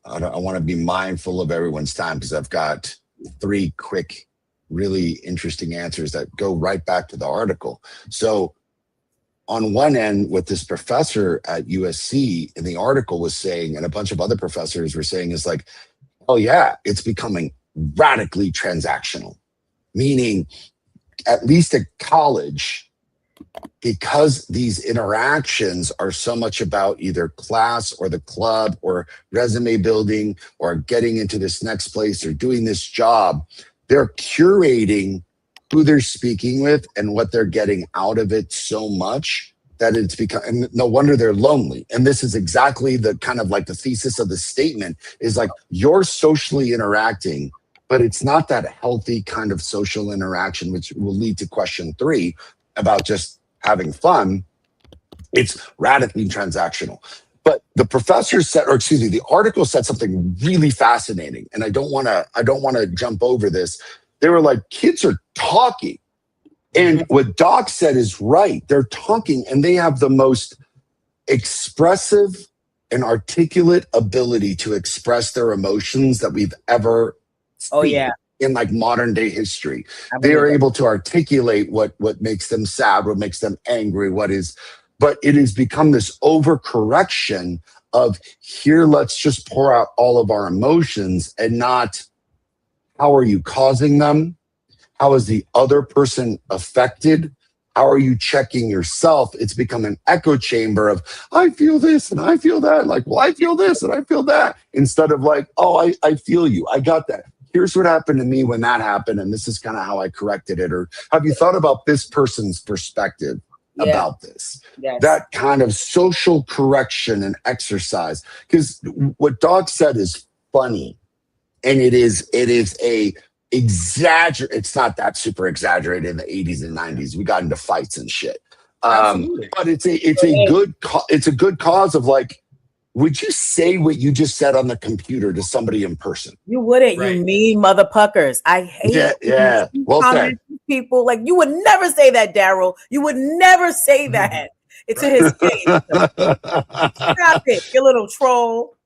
A: want to be mindful of everyone's time because I've got 3 quick, really interesting answers that go right back to the article. So on one end, what this professor at USC in the article was saying, and a bunch of other professors were saying, is like, oh yeah, it's becoming radically transactional. Meaning, at least at college, because these interactions are so much about either class or the club or resume building or getting into this next place or doing this job, they're curating who they're speaking with and what they're getting out of it so much that it's become, and no wonder they're lonely. And this is exactly the kind of like the thesis of the statement is like, you're socially interacting, but it's not that healthy kind of social interaction, which will lead to question 3 about just having fun. It's radically transactional. But the professor said, or excuse me, the article said something really fascinating, and I don't want to jump over this. They were like, kids are talking, and what Doc said is right. They're talking, and they have the most expressive and articulate ability to express their emotions that we've ever seen in like modern day history. They are able to articulate what makes them sad, what makes them angry, but it has become this overcorrection of here, let's just pour out all of our emotions and not how are you causing them? How is the other person affected? How are you checking yourself? It's become an echo chamber of, I feel this and I feel that. Like, well, I feel this and I feel that. Instead of like, oh, I feel you. I got that. Here's what happened to me when that happened. And this is kind of how I corrected it. Or have you thought about this person's perspective about this? That kind of social correction and exercise. Because what Doc said is funny. And it is a it's not that super exaggerated in the 80s and 90s. We got into fights and shit. But it's a good cause of like, would you say what you just said on the computer to somebody in person?
B: You wouldn't, right? You mean mother puckers. I hate it.
A: Yeah. Well said.
B: People like, you would never say that, Daryl. You would never say that. It's in his face. Stop it, you little troll.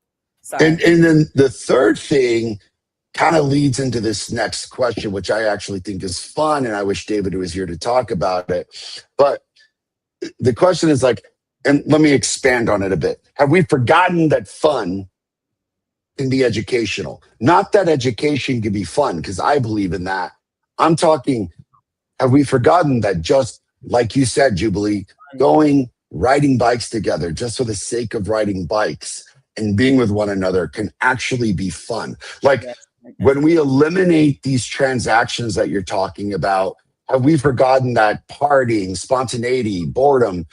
B: Sorry.
A: And then the third thing kind of leads into this next question, which I actually think is fun, and I wish David was here to talk about it. But the question is like, and let me expand on it a bit. Have we forgotten that fun can be educational? Not that education can be fun, because I believe in that. I'm talking, have we forgotten that just like you said, Jubilee, riding bikes together just for the sake of riding bikes and being with one another can actually be fun? Like, when we eliminate these transactions that you're talking about, have we forgotten that partying, spontaneity, boredom,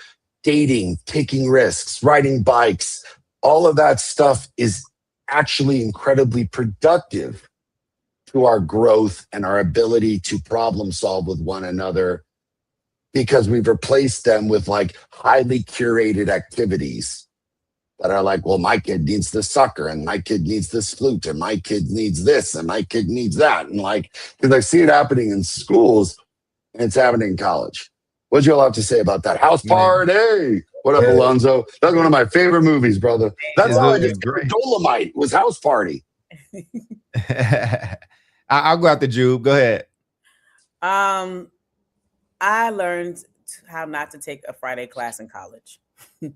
A: dating, taking risks, riding bikes, all of that stuff is actually incredibly productive to our growth and our ability to problem solve with one another, because we've replaced them with like highly curated activities that are like, well, my kid needs this sucker and my kid needs this flute and my kid needs this and my kid needs that. And like, because I see it happening in schools and it's happening in college. What you all have to say about that? House Party. What up, Alonzo? That's one of my favorite movies, brother. That's how I just got Dolomite, was House Party.
C: I'll go out the Jube. Go ahead.
B: I learned how not to take a Friday class in college. I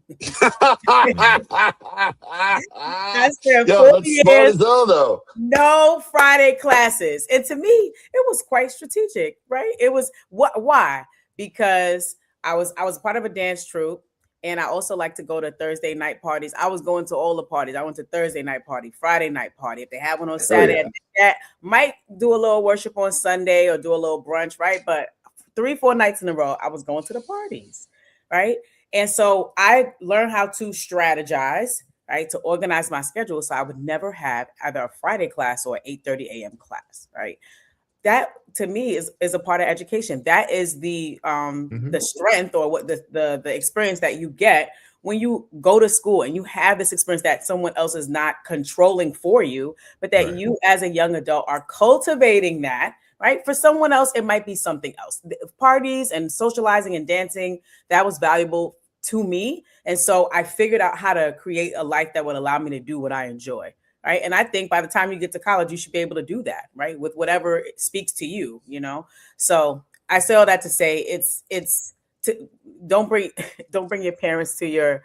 B: spent
A: Yo,
B: 4
A: that's smart
B: years,
A: as hell, though.
B: no Friday classes. And to me, it was quite strategic, right? It was why? Because I was part of a dance troupe, and I also like to go to Thursday night parties. I was going to all the parties. I went to Thursday night party, Friday night party. If they have one on Saturday, that might do a little worship on Sunday or do a little brunch, right? But 3-4 nights in a row, I was going to the parties, right? And so I learned how to strategize, right, to organize my schedule so I would never have either a Friday class or an 8:30 a.m. class, right? That to me is a part of education. That is the strength or what the experience that you get when you go to school and you have this experience that someone else is not controlling for you, but that you as a young adult are cultivating that. Right. For someone else, it might be something else. Parties and socializing and dancing, that was valuable to me. And so I figured out how to create a life that would allow me to do what I enjoy. Right. And I think by the time you get to college, you should be able to do that. Right. With whatever speaks to you, you know. So I say all that to say don't bring your parents to your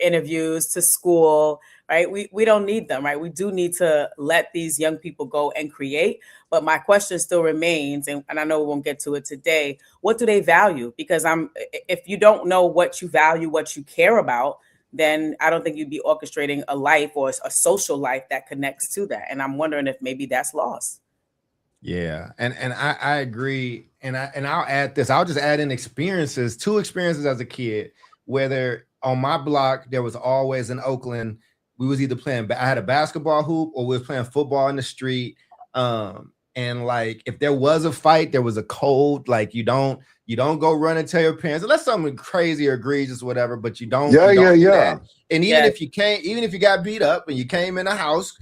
B: interviews, to school, right? We don't need them, right? We do need to let these young people go and create. But my question still remains, and I know we won't get to it today. What do they value? Because if you don't know what you value, what you care about, then I don't think you'd be orchestrating a life or a social life that connects to that. And I'm wondering if maybe that's lost.
C: Yeah, and I agree, and I'll add this. I'll just add in two experiences as a kid. Whether on my block there was always in Oakland, we was either playing. I had a basketball hoop, or we was playing football in the street. And like if there was a fight, there was a code. Like you don't go run and tell your parents unless something crazy or egregious, or whatever. But you don't.
A: Yeah.
C: And even if you got beat up and you came in the house,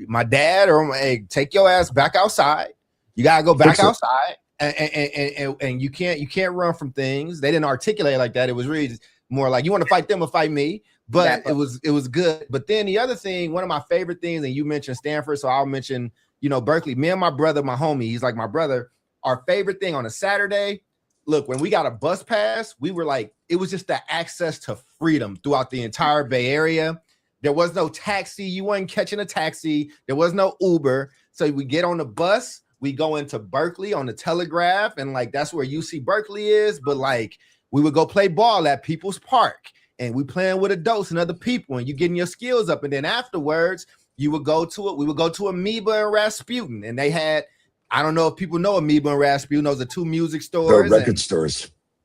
C: my dad or hey, take your ass back outside. You gotta go back outside, and you can't run from things. They didn't articulate it like that. It was really more like you want to fight them or fight me. But it was good. But then the other thing, one of my favorite things, and you mentioned Stanford, so I'll mention Berkeley. Me and my brother, my homie, he's like my brother. Our favorite thing on a Saturday. Look, when we got a bus pass, we were like, it was just the access to freedom throughout the entire Bay Area. There was no taxi. You weren't catching a taxi. There was no Uber. So we get on the bus. We go into Berkeley on the Telegraph, and like that's where UC Berkeley is. But like we would go play ball at People's Park, and we playing with adults and other people, and you getting your skills up. And then afterwards, we would go to Amoeba and Rasputin, and they had, I don't know if people know Amoeba and Rasputin. Those are two music stores,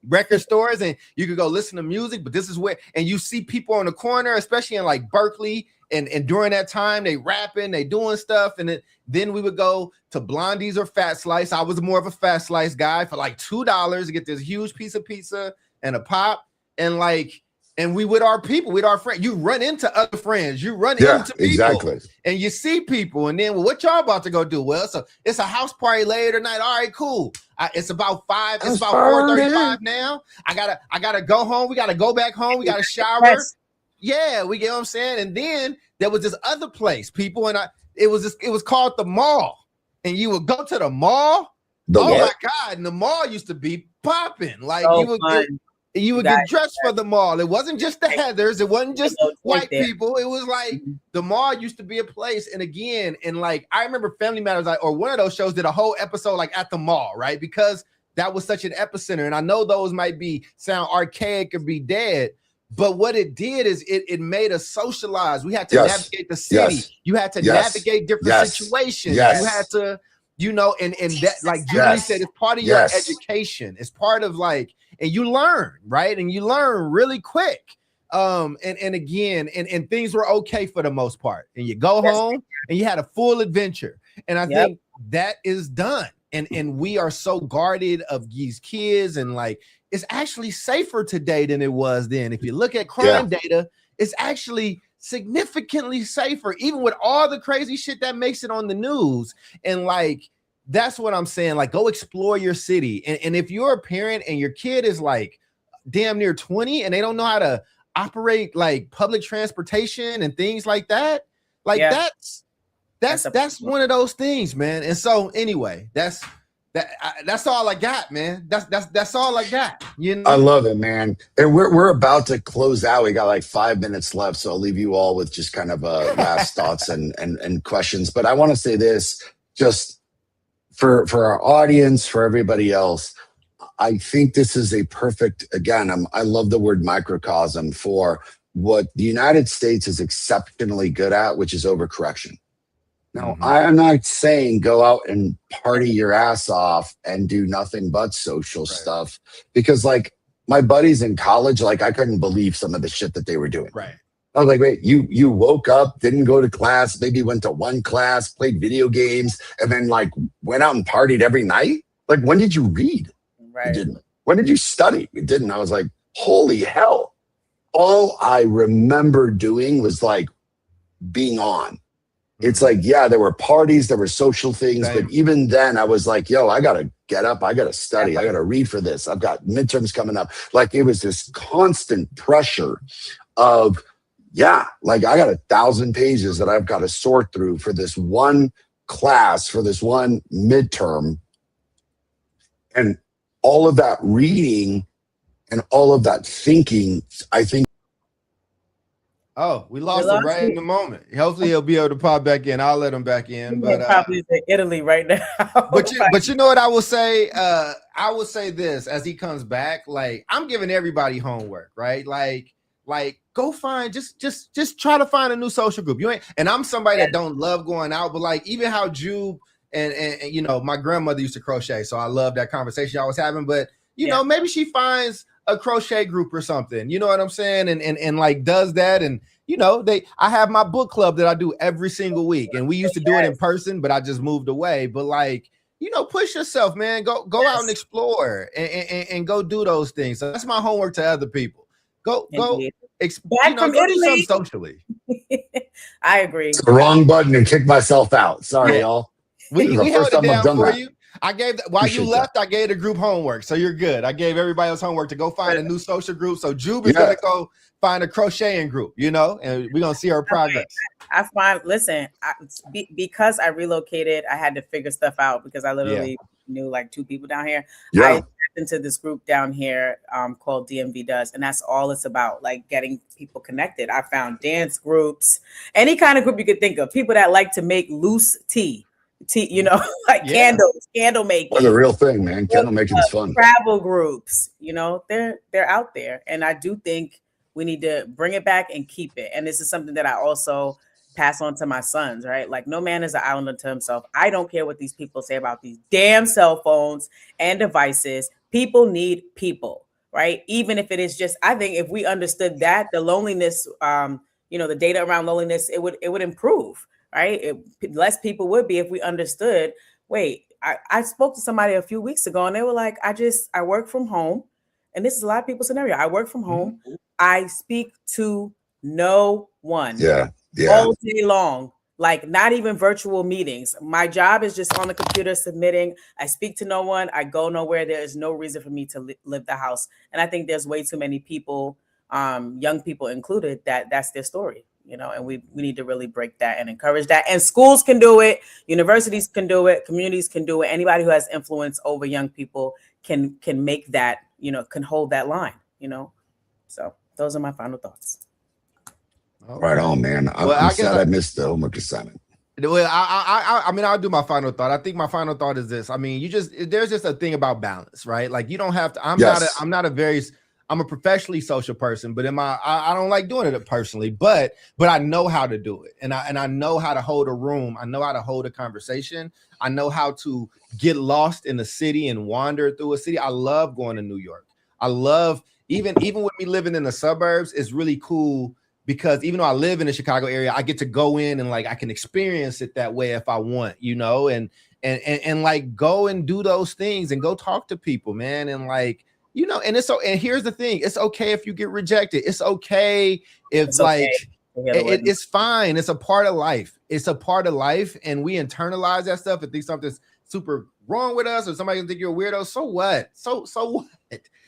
C: record stores, and you could go listen to music. But this is where, and you see people on the corner, especially in like Berkeley. And during that time, they rapping, they doing stuff. And then we would go to Blondie's or Fat Slice. I was more of a Fat Slice guy for like $2 to get this huge piece of pizza and a pop. And we with our people, with our friends. You run into other friends. You run into people. Exactly. And you see people. And then, well, what y'all about to go do? Well, it's a house party later tonight. All right, cool. It's about 5. It's about 4:35 now. I gotta go home. We gotta go back home. We gotta shower. Yes. Yeah, we get what I'm saying. And then there was this other place, people, and it was called the mall. And you would go to the mall. My God. And the mall used to be popping. Like you would get dressed for the mall. It wasn't just the Heathers, it wasn't just white people. It was like the mall used to be a place. And again, and like I remember Family Matters, or one of those shows did a whole episode like at the mall, right? Because that was such an epicenter. And I know those might sound archaic or be dead. But what it did is it made us socialize. We had to navigate the city. You had to navigate different situations. You had to, and that, like Julie said, it's part of your education. It's part of like, and you learn, right? And you learn really quick. And again, and things were okay for the most part. And you go home and you had a full adventure. And I think that is done. And we are so guarded of these kids, and like it's actually safer today than it was then. If you look at crime data, it's actually significantly safer, even with all the crazy shit that makes it on the news. And like that's what I'm saying. Like, go explore your city. And if you're a parent and your kid is like damn near 20 and they don't know how to operate like public transportation and things like that, like that's one of those things, man. And so anyway, that's That's all I got, man. That's all I got. You
A: I
C: know.
A: love it, man. And we're about to close out. We got like 5 minutes left, so I'll leave you all with just kind of last thoughts and questions. But I want to say this, just for our audience, for everybody else. I think this is a perfect. Again, I love the word microcosm for what the United States is exceptionally good at, which is overcorrection. Now, I'm not saying go out and party your ass off and do nothing but social stuff, because like my buddies in college, like I couldn't believe some of the shit that they were doing.
C: Right.
A: I was like, wait, you woke up, didn't go to class, maybe went to one class, played video games, and then like went out and partied every night? Like, when did you read?
B: Right.
A: You didn't. When did you study? You didn't. I was like, holy hell. All I remember doing was like being on. It's like, yeah, there were parties, there were social things, but even then I was like, yo, I got to get up. I got to study. I got to read for this. I've got midterms coming up. Like it was this constant pressure of, yeah, like I got 1,000 pages that I've got to sort through for this one class, for this one midterm. And all of that reading and all of that thinking, I think.
C: Oh, we lost him right in the moment. Hopefully he'll be able to pop back in. I'll let him back in. But
B: probably in Italy right now.
C: But you know what I will say? I will say this as he comes back. Like I'm giving everybody homework, right? Like go find just try to find a new social group. You ain't, and I'm somebody that don't love going out, but like even how Jube and you know, my grandmother used to crochet, so I love that conversation I was having. But you know, maybe she finds a crochet group or something, you know what I'm saying? And like does that. And you know, I have my book club that I do every single week, and we used to do it in person, but I just moved away. But like, you know, push yourself, man. Go out and explore and go do those things. So that's my homework to other people. Go
B: back from Italy
C: socially.
B: I agree.
A: It's the wrong button and kick myself out. Sorry, y'all.
C: We held it down for
A: that.
C: you. I gave while you left, I gave the group homework, so you're good. I gave everybody else homework to go find a new social group. So Jube is gonna go find a crocheting group, you know, and we're gonna see her progress.
B: I find, listen, because I relocated, I had to figure stuff out because I literally knew like 2 people down here. I stepped into this group down here called DMV Does, and that's all it's about, like getting people connected. I found dance groups, any kind of group you could think of, people that like to make loose tea, you know, like candles, candle making.
A: That's a real thing, man. Candle making is fun.
B: Travel groups, you know, they're out there, and I do think we need to bring it back and keep it. And this is something that I also pass on to my sons, right? Like no man is an island unto himself. I don't care what these people say about these damn cell phones and devices. People need people, right? Even if it is just, I think if we understood that, the loneliness, you know, the data around loneliness, it would improve, right? Less people would be if we understood, wait, I spoke to somebody a few weeks ago and they were like, I work from home. And this is a lot of people's scenario. I work from home. I speak to no one all day long, like not even virtual meetings. My job is just on the computer submitting. I speak to no one. I go nowhere. There is no reason for me to leave the house. And I think there's way too many people, young people included, that's their story, you know, and we need to really break that and encourage that. And schools can do it. Universities can do it. Communities can do it. Anybody who has influence over young people can make that, you know, can hold that line, you know. So those are my final thoughts.
A: Right on, man. I'm sad I missed the homework assignment.
C: Well, I mean, I'll do my final thought. I think my final thought is this. I mean, there's just a thing about balance, right? Like you don't have to. I'm a professionally social person, but I don't like doing it personally. But I know how to do it, and I know how to hold a room. I know how to hold a conversation. I know how to get lost in the city and wander through a city. I love going to New York. I love even with me living in the suburbs. It's really cool. Because even though I live in the Chicago area, I get to go in and like I can experience it that way if I want, you know, and like go and do those things and go talk to people, man. And like, you know, and and here's the thing, it's okay if you get rejected. It's okay if it's fine. It's a part of life. It's a part of life. And we internalize that stuff and think something's super wrong with us or somebody can think you're a weirdo. So what? So what?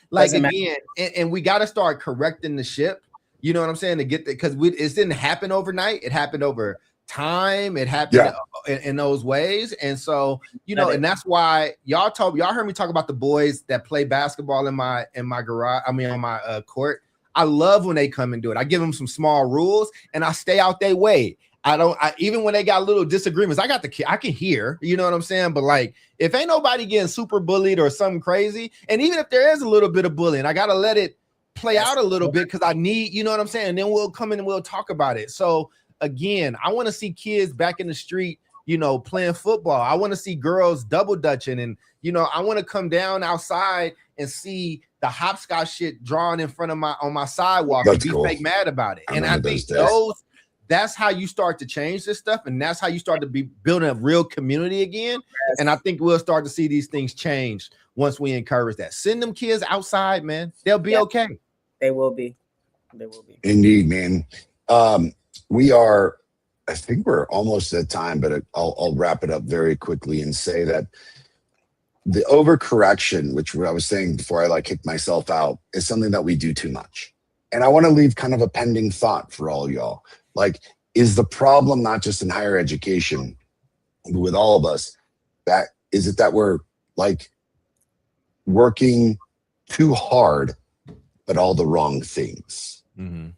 C: Like again, and we got to start correcting the ship. You know what I'm saying? To get that, because it didn't happen overnight. It happened over time. It happened in those ways. And so, you know, and that's why y'all heard me talk about the boys that play basketball in my garage. I mean, on my court. I love when they come and do it. I give them some small rules and I stay out their way. Even when they got little disagreements, I can hear, you know what I'm saying? But like, if ain't nobody getting super bullied or something crazy, and even if there is a little bit of bullying, I got to let it play out a little bit because I need, you know what I'm saying? And then we'll come in and we'll talk about it. So again, I want to see kids back in the street, you know, playing football. I want to see girls double dutching, and, you know, I want to come down outside and see the hopscotch shit drawn in front of on my sidewalk and be fake mad about it. And I think that's how you start to change this stuff, and that's how you start to be building a real community again. Yes. And I think we'll start to see these things change once we encourage that. Send them kids outside, man. They'll be okay.
B: They will be. They will be.
A: Indeed, man. I think we're almost at time, but I'll wrap it up very quickly and say that the overcorrection, which I was saying before I kicked myself out, is something that we do too much. And I want to leave kind of a pending thought for all y'all. Like, is the problem not just in higher education with all of us, that we're like working too hard but all the wrong things?
C: Mm-hmm.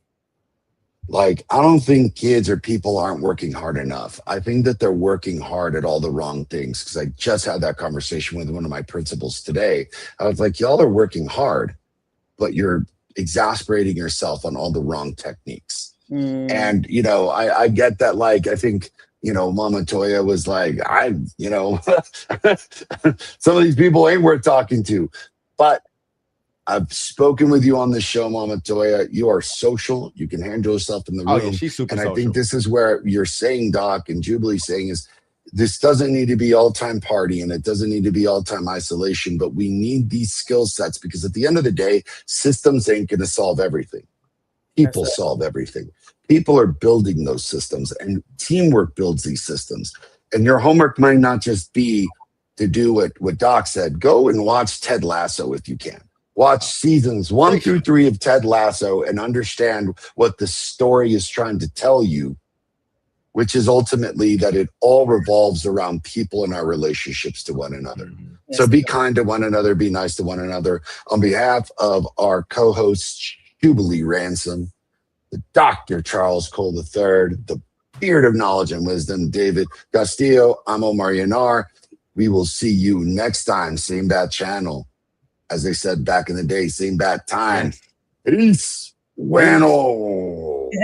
A: Like, I don't think kids or people aren't working hard enough. I think that they're working hard at all the wrong things, because I just had that conversation with one of my principals today. I was like, y'all are working hard, but you're exasperating yourself on all the wrong techniques. And, you know, I get that. Like, I think, you know, Mama Toya was like, some of these people ain't worth talking to. But I've spoken with you on this show, Mama Toya. You are social. You can handle yourself in the room.
C: Oh, yeah, she's super social.
A: I think this is where you're saying, Doc, and Jubilee saying is, this doesn't need to be all-time party, and it doesn't need to be all-time isolation, but we need these skill sets, because at the end of the day, systems ain't going to solve everything. People solve everything. People are building those systems, and teamwork builds these systems. And your homework might not just be to do what Doc said. Go and watch Ted Lasso if you can. Watch seasons 1 through 3 of Ted Lasso and understand what the story is trying to tell you, which is ultimately that it all revolves around people and our relationships to one another. Yes, so be kind to one another, be nice to one another. On behalf of our co-host, Jubilee Ransom, the Dr. Charles Cole III, the beard of knowledge and wisdom, David Castillo, I'm Omar Yanar. We will see you next time. Same bat channel. As they said back in the day, same bat time. Peace. Bueno.